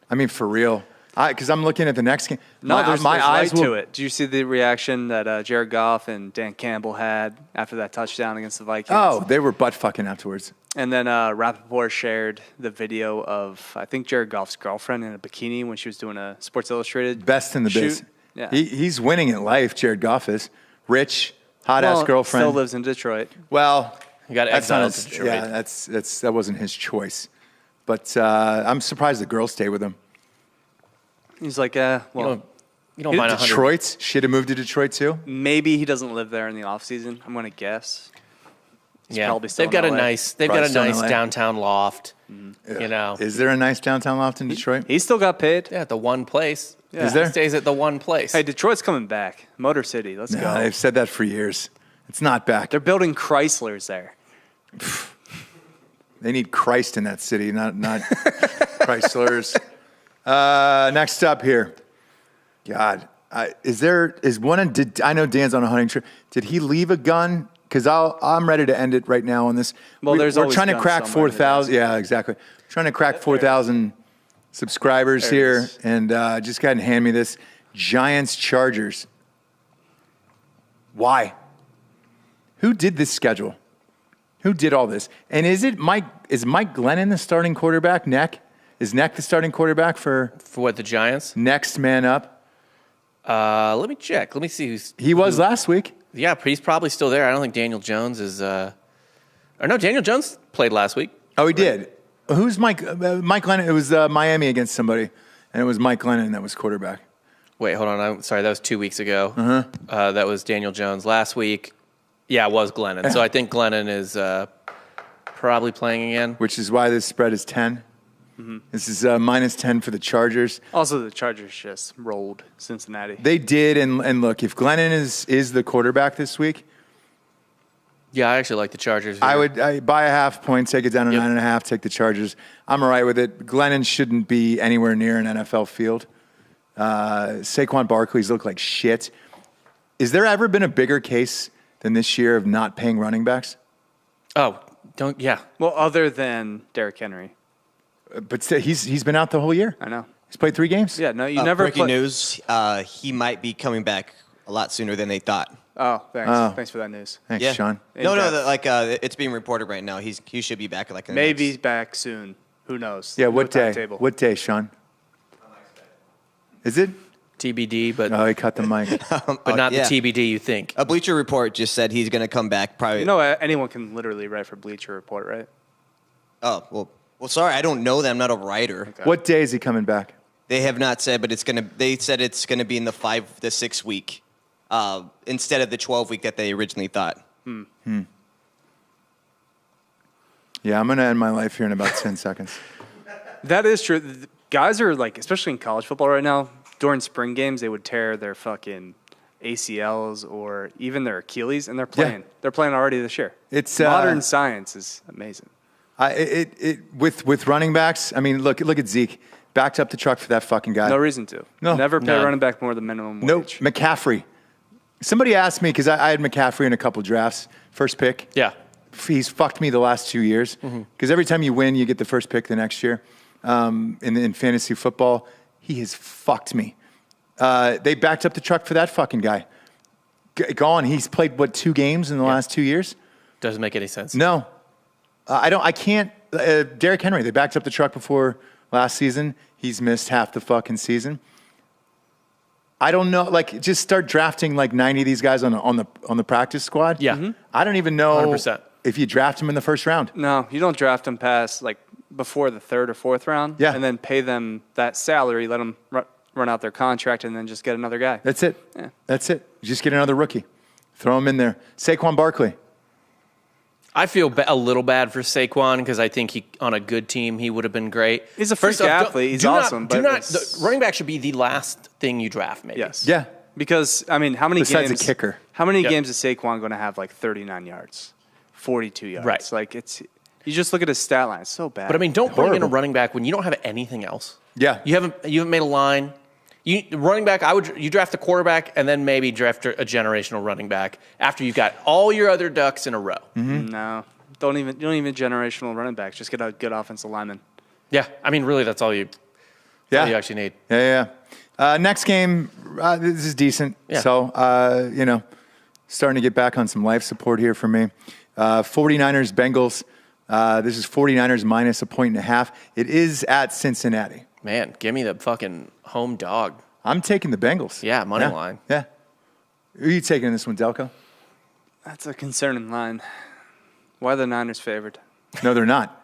I mean, for real. Because I'm looking at the next game. There's eyes to it. Did you see the reaction that Jared Goff and Dan Campbell had after that touchdown against the Vikings? Oh, they were butt fucking afterwards. And then Rappaport shared the video of, I think, Jared Goff's girlfriend in a bikini when she was doing a Sports Illustrated Best in the shoot. biz. Yeah. He's winning at life, Jared Goff is. Rich, hot-ass girlfriend. Still lives in Detroit. Well, You got that's not exiled his, to Detroit. yeah, that wasn't his choice. But I'm surprised the girls stay with him. He's like, You don't mind 100. Detroit? Should have moved to Detroit too? maybe he doesn't live there in the off season. I'm going to guess. Yeah, probably still they've got in a LA. nice Probably still in LA. downtown loft. You know, Is there a nice downtown loft in Detroit? He still got paid. yeah, at the one place. Yeah. Is there? He stays at the one place. Hey, Detroit's coming back. Motor City. Let's No, go. they've said that for years. It's not back. They're building Chryslers there. They need Christ in that city, not Chryslers. Next up here. God, I know Dan's on a hunting trip. Did he leave a gun? Because I'm ready to end it right now on this. Well, there's we're always trying to guns crack somewhere. 4,000. Yeah, exactly. Trying to crack 4,000 subscribers There it here, is. and just go ahead and hand me this. Giants Chargers. Why? Who did this schedule? Who did all this? And is Mike Glennon the starting quarterback? Is Neck the starting quarterback for what, the Giants? next man up? Let me check. Let me see who's. He was last week. Yeah, but he's probably still there. I don't think Daniel Jones is. Or no, Daniel Jones played last week. Oh, he did. Who's Mike? Mike Glennon. It was Miami against somebody, and it was Mike Glennon that was quarterback. Wait, hold on. I'm sorry. That was 2 weeks ago. That was Daniel Jones last week. Yeah, it was Glennon. So I think Glennon is probably playing again. Which is why this spread is 10. This is -10 for the Chargers. Also, the Chargers just rolled Cincinnati. They did, and look, if Glennon is the quarterback this week, Yeah, I actually like the Chargers. I buy a half point, take it down to Yep. 9.5, take the Chargers. I'm all right with it. Glennon shouldn't be anywhere near an NFL field. Saquon Barkley's look like shit. Is there ever been a bigger case than this year of not paying running backs? Oh, don't. Yeah. Well, other than Derrick Henry. But still, he's been out the whole year. I know. He's played 3 games. Yeah, no, you never breaking news. He might be coming back a lot sooner than they thought. Oh, thanks. Oh. Thanks for that news. Thanks, Yeah. Sean. No, In-depth. it's being reported right now. He should be back like in the Maybe next- back soon. Who knows? Yeah, No what day? timetable. What day, Sean? Is it? TBD, but Oh, he cut the mic. but not yeah. the TBD you think. A Bleacher Report just said he's going to come back probably. You know, anyone can literally write for Bleacher Report, right? Oh, well, sorry, I don't know that. I'm not a writer. What day is he coming back? They have not said, but they said it's going to be in the 5 to 6 week instead of the 12 week that they originally thought. Yeah, I'm going to end my life here in about 10 seconds. That is true. The guys are like, especially in college football right now, during spring games, they would tear their fucking ACLs or even their Achilles, and they're playing. Yeah. They're playing already this year. It's modern science is amazing. With running backs, I mean, look at Zeke. Backed up the truck for that fucking guy. No reason to. No. Never pay None. running back more than minimum Nope. wage. McCaffrey. Somebody asked me, because I had McCaffrey in a couple drafts, first pick. Yeah. He's fucked me the last 2 years. Because every time you win, you get the first pick the next year. in fantasy football. He has fucked me. They backed up the truck for that fucking guy. Gone. He's played, 2 games in the last 2 years? Doesn't make any sense. No. I can't. Derrick Henry, they backed up the truck before last season. He's missed half the fucking season. I don't know. Like, just start drafting like 90 of these guys on the practice squad. Yeah. Mm-hmm. I don't even know 100%. if you draft them in the first round. No, you don't draft them past like before the 3rd or 4th round. Yeah. And then pay them that salary, let them run out their contract, and then just get another guy. That's it. Yeah. That's it. Just get another rookie. Throw him in there. Saquon Barkley. I feel a little bad for Saquon because I think on a good team he would have been great. He's a freak athlete. He's awesome. The running back should be the last thing you draft, maybe. Yes. Yeah. Because, I mean, how many Besides games? a kicker. How many games is Saquon going to have like 39 yards, 42 yards? Right. Like, you just look at his stat line. It's so bad. But I mean, don't bring in a Horrible. running back when you don't have anything else. Yeah. You haven't made a line. Running back, you draft the quarterback and then maybe draft a generational running back after you've got all your other ducks in a row. Mm-hmm. No. You don't even generational running backs. Just get a good offensive lineman. Yeah, I mean, really, that's all you actually need. Yeah. Next game, this is decent. Yeah. So, starting to get back on some life support here for me. 49ers, Bengals. This is 49ers minus 1.5. It is at Cincinnati. Man, give me the fucking home dog. I'm taking the Bengals. Yeah, money line. Yeah. Who are you taking in this one, Delco? That's a concerning line. Why are the Niners favored? No, they're not.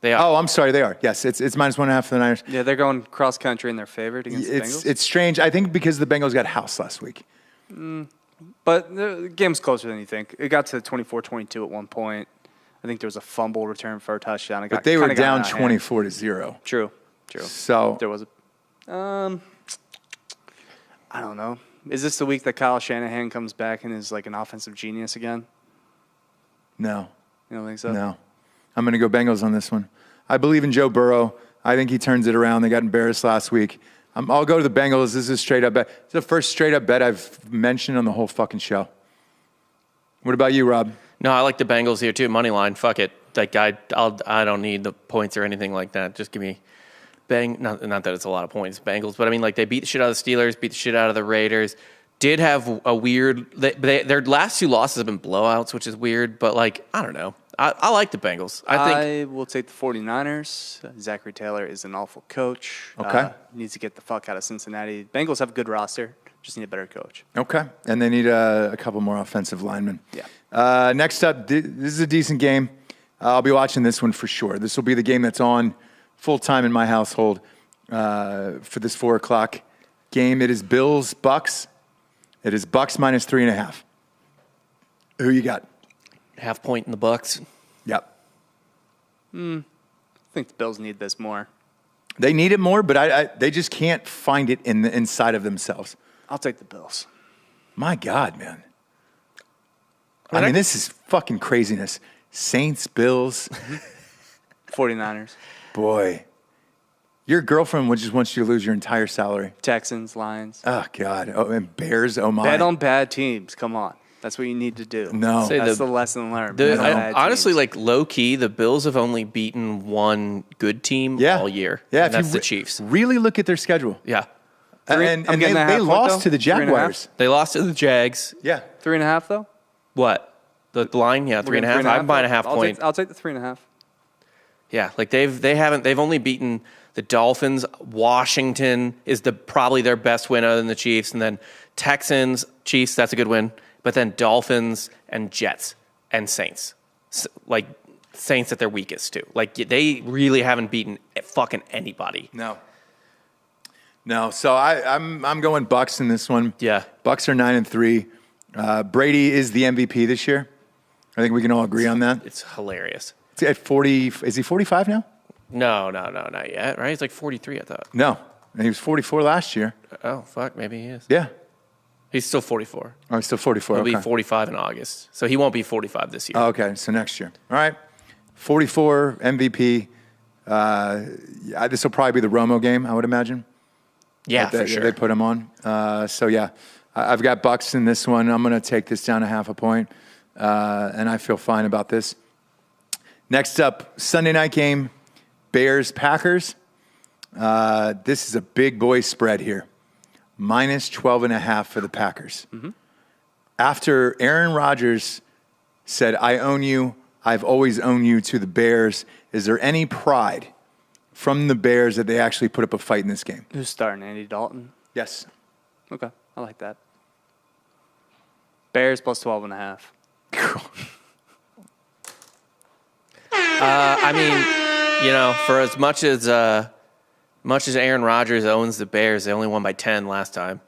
They are. Oh, I'm sorry, they are. Yes, it's minus 1.5 for the Niners. Yeah, they're going cross country and they're favored against the Bengals. It's strange. I think because the Bengals got housed last week. But the game's closer than you think. It got to 24-22 at one point. I think there was a fumble return for a touchdown. But they were down 24-0. True. So There was a I don't know. Is this the week that Kyle Shanahan comes back and is like an offensive genius again? no. You don't think so? No. I'm going to go Bengals on this one. I believe in Joe Burrow. I think he turns it around. They got embarrassed last week. I'll go to the Bengals. This is a straight up bet. It's the first straight up bet I've mentioned on the whole fucking show. What about you, Rob? No, I like the Bengals here too. Money line. Fuck it. Like I don't need the points or anything like that. Just give me not that it's a lot of points, Bengals, but I mean, like they beat the shit out of the Steelers, beat the shit out of the Raiders. Did have a weird. Their last 2 losses have been blowouts, which is weird. But like I don't know. I like the Bengals. I will take the 49ers. Zachary Taylor is an awful coach. Okay. Needs to get the fuck out of Cincinnati. Bengals have a good roster. Just need a better coach. Okay. And they need a couple more offensive linemen. Yeah. Next up, this is a decent game. I'll be watching this one for sure. This will be the game that's on full time in my household for this 4 o'clock game. It is Bills Bucks. It is Bucks minus 3.5. Who you got? half point in the Bucks. Yep. I think the Bills need this more. They need it more, but they just can't find it inside of themselves. I'll take the Bills. My God, man. I mean, this is fucking craziness. Saints, Bills. 49ers. Boy. Your girlfriend just wants you to lose your entire salary. Texans, Lions. Oh, God. Oh, and Bears, oh, my. Bet on bad teams. Come on. That's what you need to do. No. Say That's the lesson learned. Honestly, like low key, the Bills have only beaten one good team all year. Yeah, and that's the Chiefs. Really look at their schedule. Yeah. And I'm getting that they half point, lost though? to the 3.5? Jaguars. They lost to the Jags. Yeah. 3.5 though. What? The line? Yeah, 3.5. I'm buying a half point. I'll take the 3.5. Yeah, like they've only beaten the Dolphins. Washington is probably their best win other than the Chiefs, and then Texans, Chiefs, that's a good win. But then Dolphins and Jets and Saints, like Saints at their weakest too. Like they really haven't beaten fucking anybody. No. So I'm going Bucks in this one. Yeah, Bucks are 9-3. Brady is the MVP this year. I think we can all agree on that. It's hilarious. It's at 40. Is he 45 now? No, not yet. Right? He's like 43, I thought. No, and he was 44 last year. Oh fuck, maybe he is. Yeah. He's still 44. Oh, he's still 44. He'll okay. be 45 in August, so he won't be 45 this year. Oh, okay, so next year. All right. 44 MVP. This will probably be the Romo game, I would imagine. Yeah, for sure. They put him on. So, yeah, I've got Bucks in this one. I'm going to take this down a half a point, and I feel fine about this. Next up, Sunday night game, Bears-Packers. This is a big boy spread here. Minus 12.5 for the Packers. Mm-hmm. After Aaron Rodgers said, I own you, I've always owned you to the Bears, is there any pride from the Bears that they actually put up a fight in this game? Who's starting? Andy Dalton? Yes. Okay. I like that. Bears plus 12.5. I mean, for as much as Aaron Rodgers owns the Bears, they only won by 10 last time.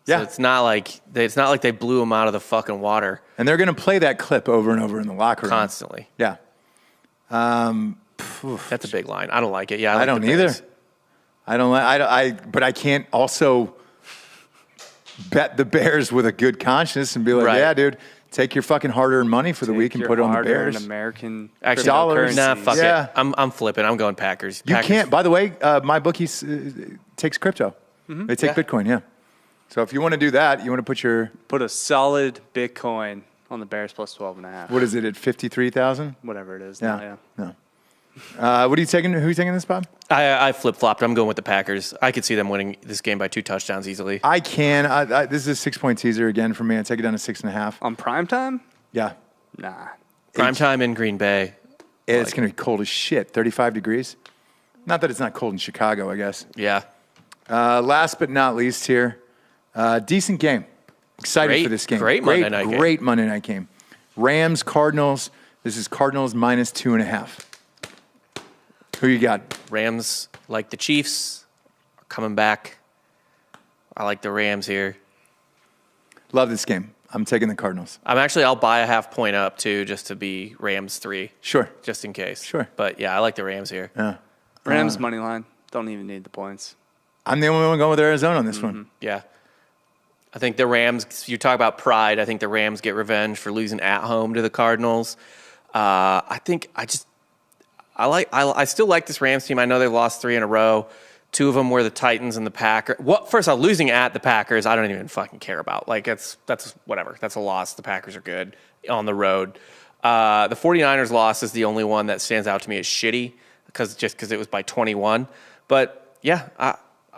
So Yeah. it's not like they blew them out of the fucking water And they're going to play that clip over and over in the locker room. constantly. Yeah. That's a big line. I don't like it. Yeah, I, like I don't the either. Bears. I don't. But I can't also bet the Bears with a good conscience and be like, Right. yeah, dude, take your fucking hard-earned money for the week and put it on the Bears. American Actually, Dollars. Nah, fuck Yeah. it. I'm flipping. I'm going Packers. You Packers. can't. By the way, my bookie takes crypto. Mm-hmm. They take Yeah. Bitcoin. Yeah. So if you want to do that, you want to put your Put a solid Bitcoin on the Bears plus 12.5. what is it at 53,000? Whatever it is. Yeah. Now, No. What are you taking? Who are you taking this, Bob? I flip-flopped. I'm going with the Packers. I could see them winning this game by 2 touchdowns easily. I can. This is a 6-point teaser again for me. I take it down to 6.5. On primetime? Yeah. Nah. Prime time in Green Bay. It's going to be cold as shit. 35 degrees. Not that it's not cold in Chicago, I guess. Yeah. Last but not least here, decent game. Excited for this game. Great Monday night game. Great Monday night game. Rams, Cardinals. This is Cardinals minus 2.5. Who you got? Rams, like the Chiefs, are coming back. I like the Rams here. Love this game. I'm taking the Cardinals. I'll buy a half point up too, just to be Rams 3, Sure. just in case. Sure. But yeah, I like the Rams here. Yeah. Rams money line. Don't even need the points. I'm the only one going with Arizona on this one. Yeah. I think the Rams, you talk about pride, I think the Rams get revenge for losing at home to the Cardinals. I still like this Rams team. I know they've lost 3 in a row. 2 of them were the Titans and the Packers. First off, losing at the Packers, I don't even fucking care about. Like, that's whatever. That's a loss. The Packers are good on the road. The 49ers loss is the only one that stands out to me as shitty because it was by 21. But, yeah, I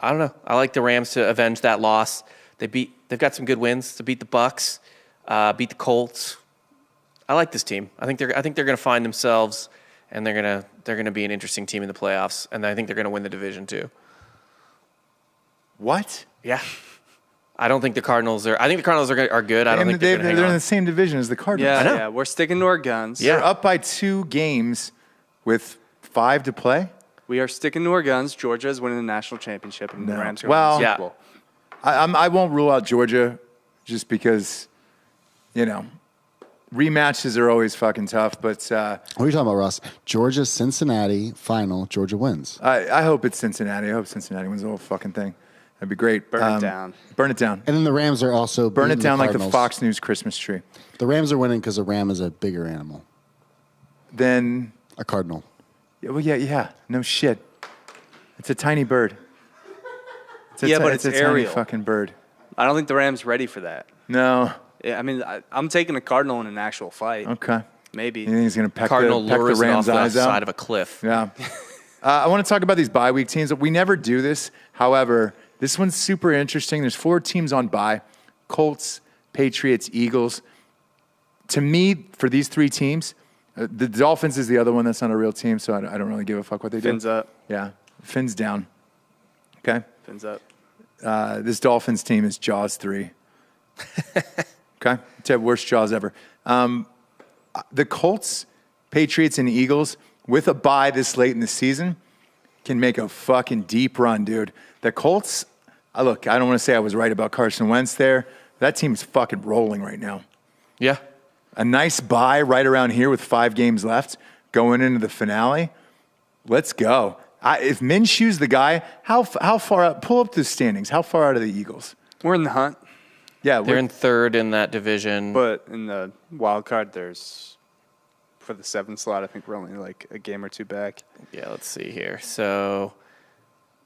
don't know. I like the Rams to avenge that loss. They've got some good wins to beat the Bucks, beat the Colts. I like this team. I think they're going to find themselves, and they're gonna be an interesting team in the playoffs, and I think they're gonna win the division too. What? Yeah, I don't think the Cardinals are. I think the Cardinals are good. I don't think they're they're gonna hang in on. the same division as the Cardinals. Yeah, I know. yeah. We're sticking to our guns. Yeah. They're up by 2 games with 5 to play. We are sticking to our guns. Georgia is winning the national championship, and the Rams are Well, winning the yeah. Super Bowl. I won't rule out Georgia just because, rematches are always fucking tough. But What are you talking about, Ross? Georgia, Cincinnati, final. Georgia wins. I hope it's Cincinnati. I hope Cincinnati wins the whole fucking thing. That'd be great. Burn it down. Burn it down. And then the Rams are also Burn it beating down like the Cardinals. Fox News Christmas tree. The Rams are winning because a ram is a bigger animal. Then, A cardinal. yeah. No shit. It's a tiny bird. But it's a tiny aerial. fucking bird. I don't think the Rams ready for that. No. Yeah, I mean, I'm taking a Cardinal in an actual fight. Okay. Maybe. You think he's going to peck Cardinal the lures it off Rams' the eyes out? side of a cliff. Yeah. I want to talk about these bye week teams. We never do this. However, this one's super interesting. There's 4 teams on bye. Colts, Patriots, Eagles. To me, for these 3 teams, the Dolphins is the other one that's not a real team, so I don't really give a fuck what they do. Fins up. Yeah. Fins down. Okay. Fins up. This Dolphins team is Jaws 3. Okay? It's the worst Jaws ever. The Colts, Patriots, and Eagles, with a bye this late in the season, can make a fucking deep run, dude. The Colts, look, I don't want to say I was right about Carson Wentz there. That team's fucking rolling right now. Yeah. A nice bye right around here with 5 games left going into the finale. Let's go. If Minshew's the guy, how far out? Pull up the standings. How far out are the Eagles? We're in the hunt, Yeah, They're in 3rd in that division. but in the wild card, there's for the 7th slot. I think we're only like a game or 2 back. Yeah, let's see here. So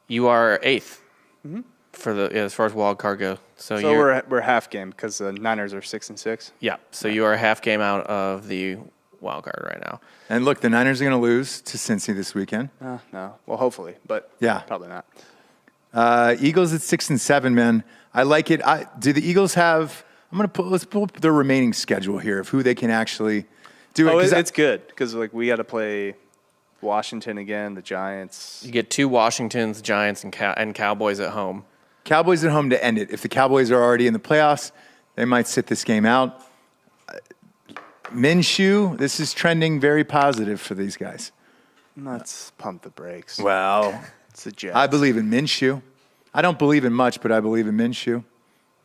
you are 8th for as far as wild card go. So we're half game because the Niners are 6-6. yeah. So you are a half game out of the wild card right now. And look, the Niners are going to lose to Cincy this weekend. No. Well, hopefully, but Yeah. probably not. Eagles at 6-7, man. I like it. Do the Eagles have? Let's pull up their remaining schedule here of who they can actually do it. Oh, 'cause it's good because like we got to play Washington again, the Giants. You get 2 Washingtons, Giants, and Cowboys at home. Cowboys at home to end it. If the Cowboys are already in the playoffs, they might sit this game out. Minshew, this is trending very positive for these guys. Let's pump the brakes. Well, It's the Jets. I believe in Minshew. I don't believe in much, but I believe in Minshew.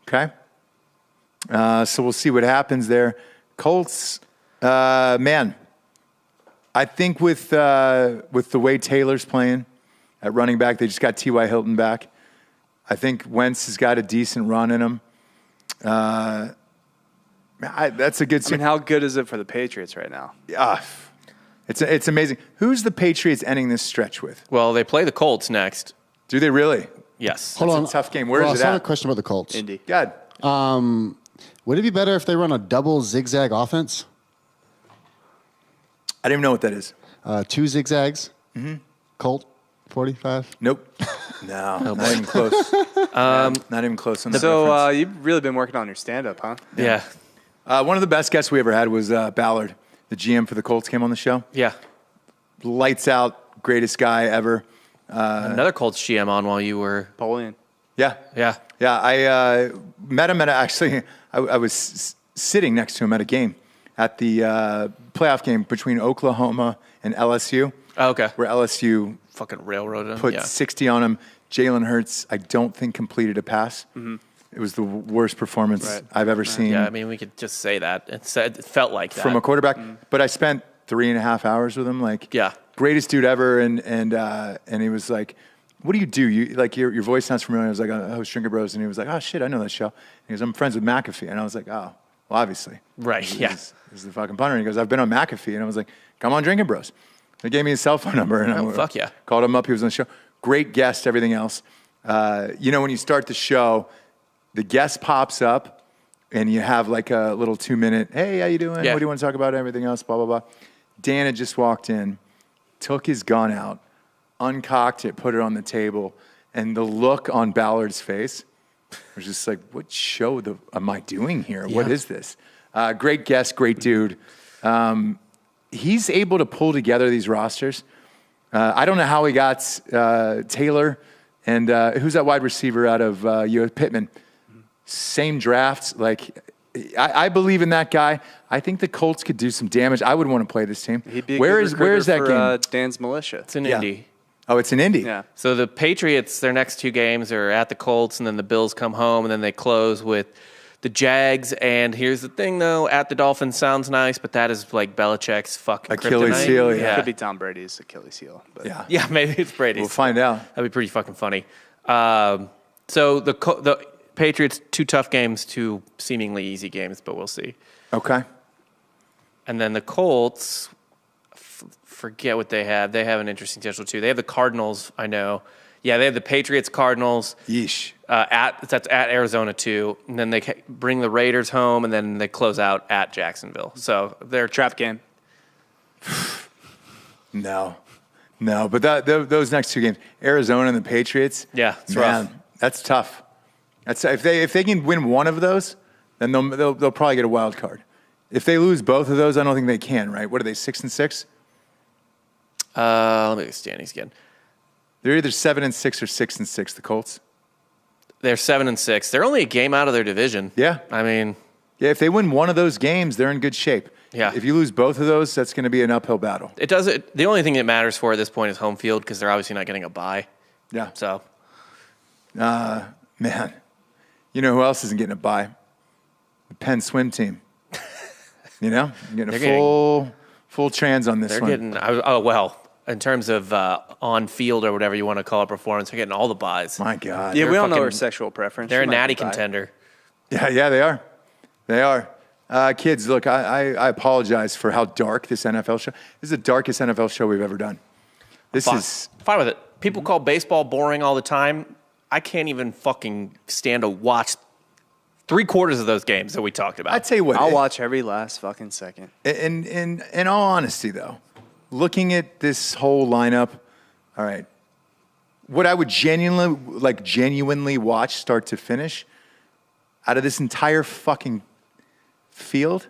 Okay? So we'll see what happens there. Colts, man, I think with the way Taylor's playing at running back, they just got T.Y. Hilton back. I think Wentz has got a decent run in him. That's a good. I mean, how good is it for the Patriots right now? It's amazing. Who's the Patriots ending this stretch with? Well, they play the Colts next. Do they really? Yes. Hold on. a tough game. Where is I it saw a at? question about the Colts. Indy. God. Would it be better if they run a double zigzag offense? I don't even know what that is. 2 zigzags. Colt 45. Nope. No, not even close. Not even close on the So reference. you've really been working on your stand-up, huh? Yeah. One of the best guests we ever had was Ballard, the GM for the Colts, came on the show. Yeah. Lights out, greatest guy ever. Another Colts GM on while you were. Napoleon. Yeah. Yeah. Yeah, I met him I was sitting next to him at a game, at the playoff game between Oklahoma and LSU. Oh, okay. Where LSU Fucking railroaded him. put Yeah. 60 on him. Jalen Hurts, I don't think completed a pass. It was the worst performance Right. I've ever seen Yeah, I mean, we could just say that. It felt like that. from a quarterback. But I spent 3.5 hours with him. Like, Yeah. greatest dude ever. And he was like, "What do you do? Your voice sounds familiar." I was like, "I host Drinkin Bros," and he was like, "Oh shit, I know that show." And he goes, "I'm friends with McAfee," and I was like, "Oh, well, obviously." Right, yeah. He's the fucking punter. And he goes, "I've been on McAfee," and I was like, "Come on, Drinkin Bros." They gave me his cell phone number, and I fuck yeah. called him up. He was on the show. Great guest, everything else. When you start the show, the guest pops up, and you have like a little 2-minute, "Hey, how you doing? Yeah. What do you want to talk about? Everything else, blah, blah, blah." Dan had just walked in, took his gun out, uncocked it, put it on the table, and the look on Ballard's face was just like, "What show am I doing here? What Yeah. is this?" Great guest, great dude. He's able to pull together these rosters. I don't know how he got Taylor and who's that wide receiver out of Pittman. Same drafts. Like, I believe in that guy. I think the Colts could do some damage. I would want to play this team. He'd be a Where good is recruiter that for, game? Dan's militia. It's in Yeah. Indy. Oh, it's in Indy. Yeah. So the Patriots, their next 2 games are at the Colts, and then the Bills come home, and then they close with the Jags. And here's the thing, though: at the Dolphins sounds nice, but that is like Belichick's fucking Achilles kryptonite. heel, yeah. Could be Tom Brady's Achilles heel. But Yeah. Yeah, maybe it's Brady's. We'll find out. That'd be pretty fucking funny. So the Patriots, 2 tough games, 2 seemingly easy games, but we'll see. Okay. And then the Colts, forget what they have. They have an interesting schedule too. They have the Cardinals, I know. Yeah, they have the Patriots, Cardinals. Yeesh. That's at Arizona too. And then they bring the Raiders home, and then they close out at Jacksonville. So they're trap game. No. But those next 2 games, Arizona and the Patriots. Yeah, it's man, rough. that's tough. That's if they can win one of those, then they'll probably get a wild card. If they lose both of those, I don't think they can. Right? What are they? 6-6? let me get standings again. They're either 7-6 or 6-6. The Colts. They're 7-6. They're only a game out of their division. Yeah. I mean, Yeah, if they win one of those games, they're in good shape. Yeah. If you lose both of those, that's going to be an uphill battle. it doesn't. The only thing that matters for at this point is home field, because they're obviously not getting a bye. Yeah. So Man, you know who else isn't getting a bye? The Penn swim team. You know, you're getting full trans on this they're one. getting. In terms of on field or whatever you want to call it, performance, they're getting all the buys. My God. Yeah, we don't know fucking- her sexual preference. They're She a might natty be bi. contender. Yeah, they are. They are. Kids, look, I apologize for how dark this NFL show. This is the darkest NFL show we've ever done. This is Fine with it. People call baseball boring all the time. I can't even fucking stand to watch 3/4 of those games that we talked about. I'd tell you what. I'll watch every last fucking second. In all honesty, though, looking at this whole lineup, all right, what I would genuinely watch start to finish out of this entire fucking field.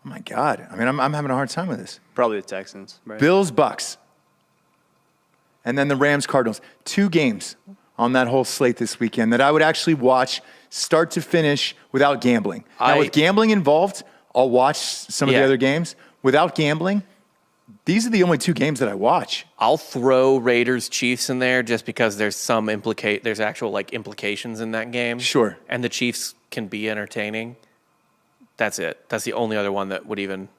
Oh my God! I mean, I'm having a hard time with this. Probably the Texans. Right? Bills, Bucks, and then the Rams, Cardinals. 2 games on that whole slate this weekend that I would actually watch start to finish without gambling. Now, with gambling involved, I'll watch some of the other games. Without gambling, these are the only 2 games that I watch. I'll throw Raiders Chiefs in there just because there's there's actual like implications in that game. Sure. And the Chiefs can be entertaining. That's it. That's the only other one that would even.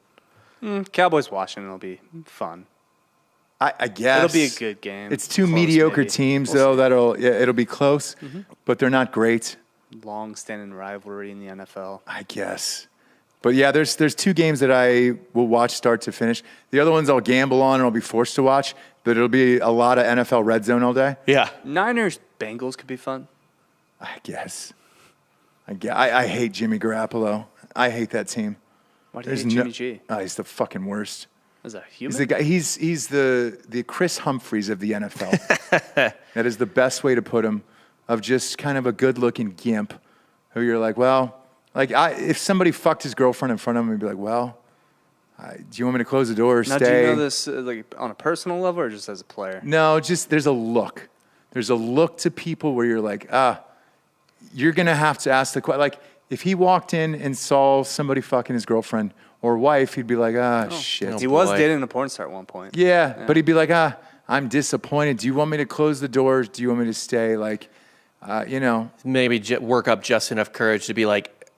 Cowboys Washington will be fun. I guess It'll be a good game. It's 2 Close, mediocre maybe. teams, We'll though. see. It'll be close, but they're not great. Long-standing rivalry in the NFL. I guess. But yeah, there's 2 games that I will watch start to finish. The other ones I'll gamble on and I'll be forced to watch, but it'll be a lot of NFL red zone all day. Yeah. Niners Bengals could be fun. I guess. I hate Jimmy Garoppolo. I hate that team. Why do you hate Jimmy G? Oh, he's the fucking worst. Is that human? He's the guy. He's the Chris Humphreys of the NFL. That is the best way to put him. Of just kind of a good-looking gimp, who you're like, well, if somebody fucked his girlfriend in front of him, he'd be like, well, do you want me to close the door or now, stay? do you know this like on a personal level or just as a player? No, just there's a look. There's a look to people where you're like, you're gonna have to ask the question. Like if he walked in and saw somebody fucking his girlfriend or wife, he'd be like, shit. He was dating a porn star at one point. Yeah, but he'd be like, I'm disappointed. Do you want me to close the doors? Do you want me to stay? Like, Maybe work up just enough courage to be like,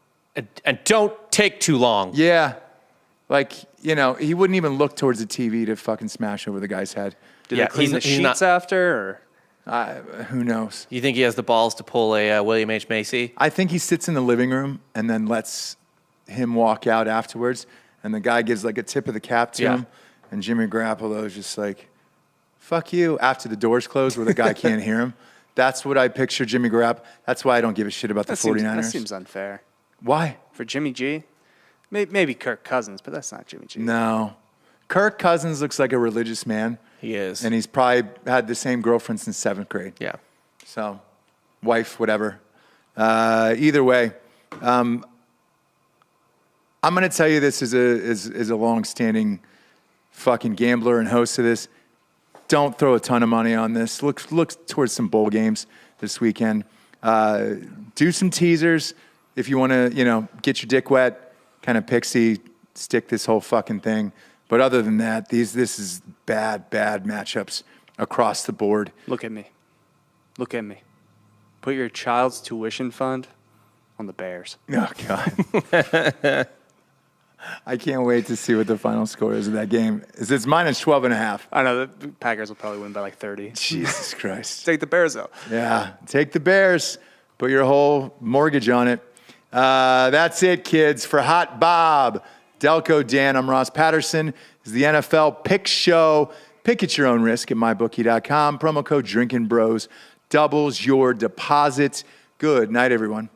and don't take too long. Yeah. Like, he wouldn't even look towards the TV to fucking smash over the guy's head. Did they clean the sheets after? Or? Who knows? You think he has the balls to pull a William H. Macy? I think he sits in the living room and then lets him walk out afterwards, and the guy gives like a tip of the cap to him, and Jimmy Garoppolo is just like, fuck you, after the doors close where the guy can't hear him. That's what I picture Jimmy Garoppolo. That's why I don't give a shit about the 49ers. That seems unfair. Why? For Jimmy G? Maybe Kirk Cousins, but that's not Jimmy G. No. Kirk Cousins looks like a religious man. He is. And he's probably had the same girlfriend since 7th grade. Yeah. So, wife, whatever. Either way, I'm going to tell you this as a long-standing fucking gambler and host of this. Don't throw a ton of money on this. Look towards some bowl games this weekend. Do some teasers if you want to, get your dick wet, kind of pixie stick this whole fucking thing. But other than that, this is bad matchups across the board. Look at me. Put your child's tuition fund on the Bears. Oh, God. I can't wait to see what the final score is of that game. It's -12.5. I know the Packers will probably win by like 30. Jesus Christ. Take the Bears, though. Yeah, take the Bears. Put your whole mortgage on it. That's it, kids. For Hot Bob, Delco Dan, I'm Ross Patterson. This is the NFL Pick Show. Pick at your own risk at mybookie.com. Promo code Drinkin' Bros doubles your deposit. Good night, everyone.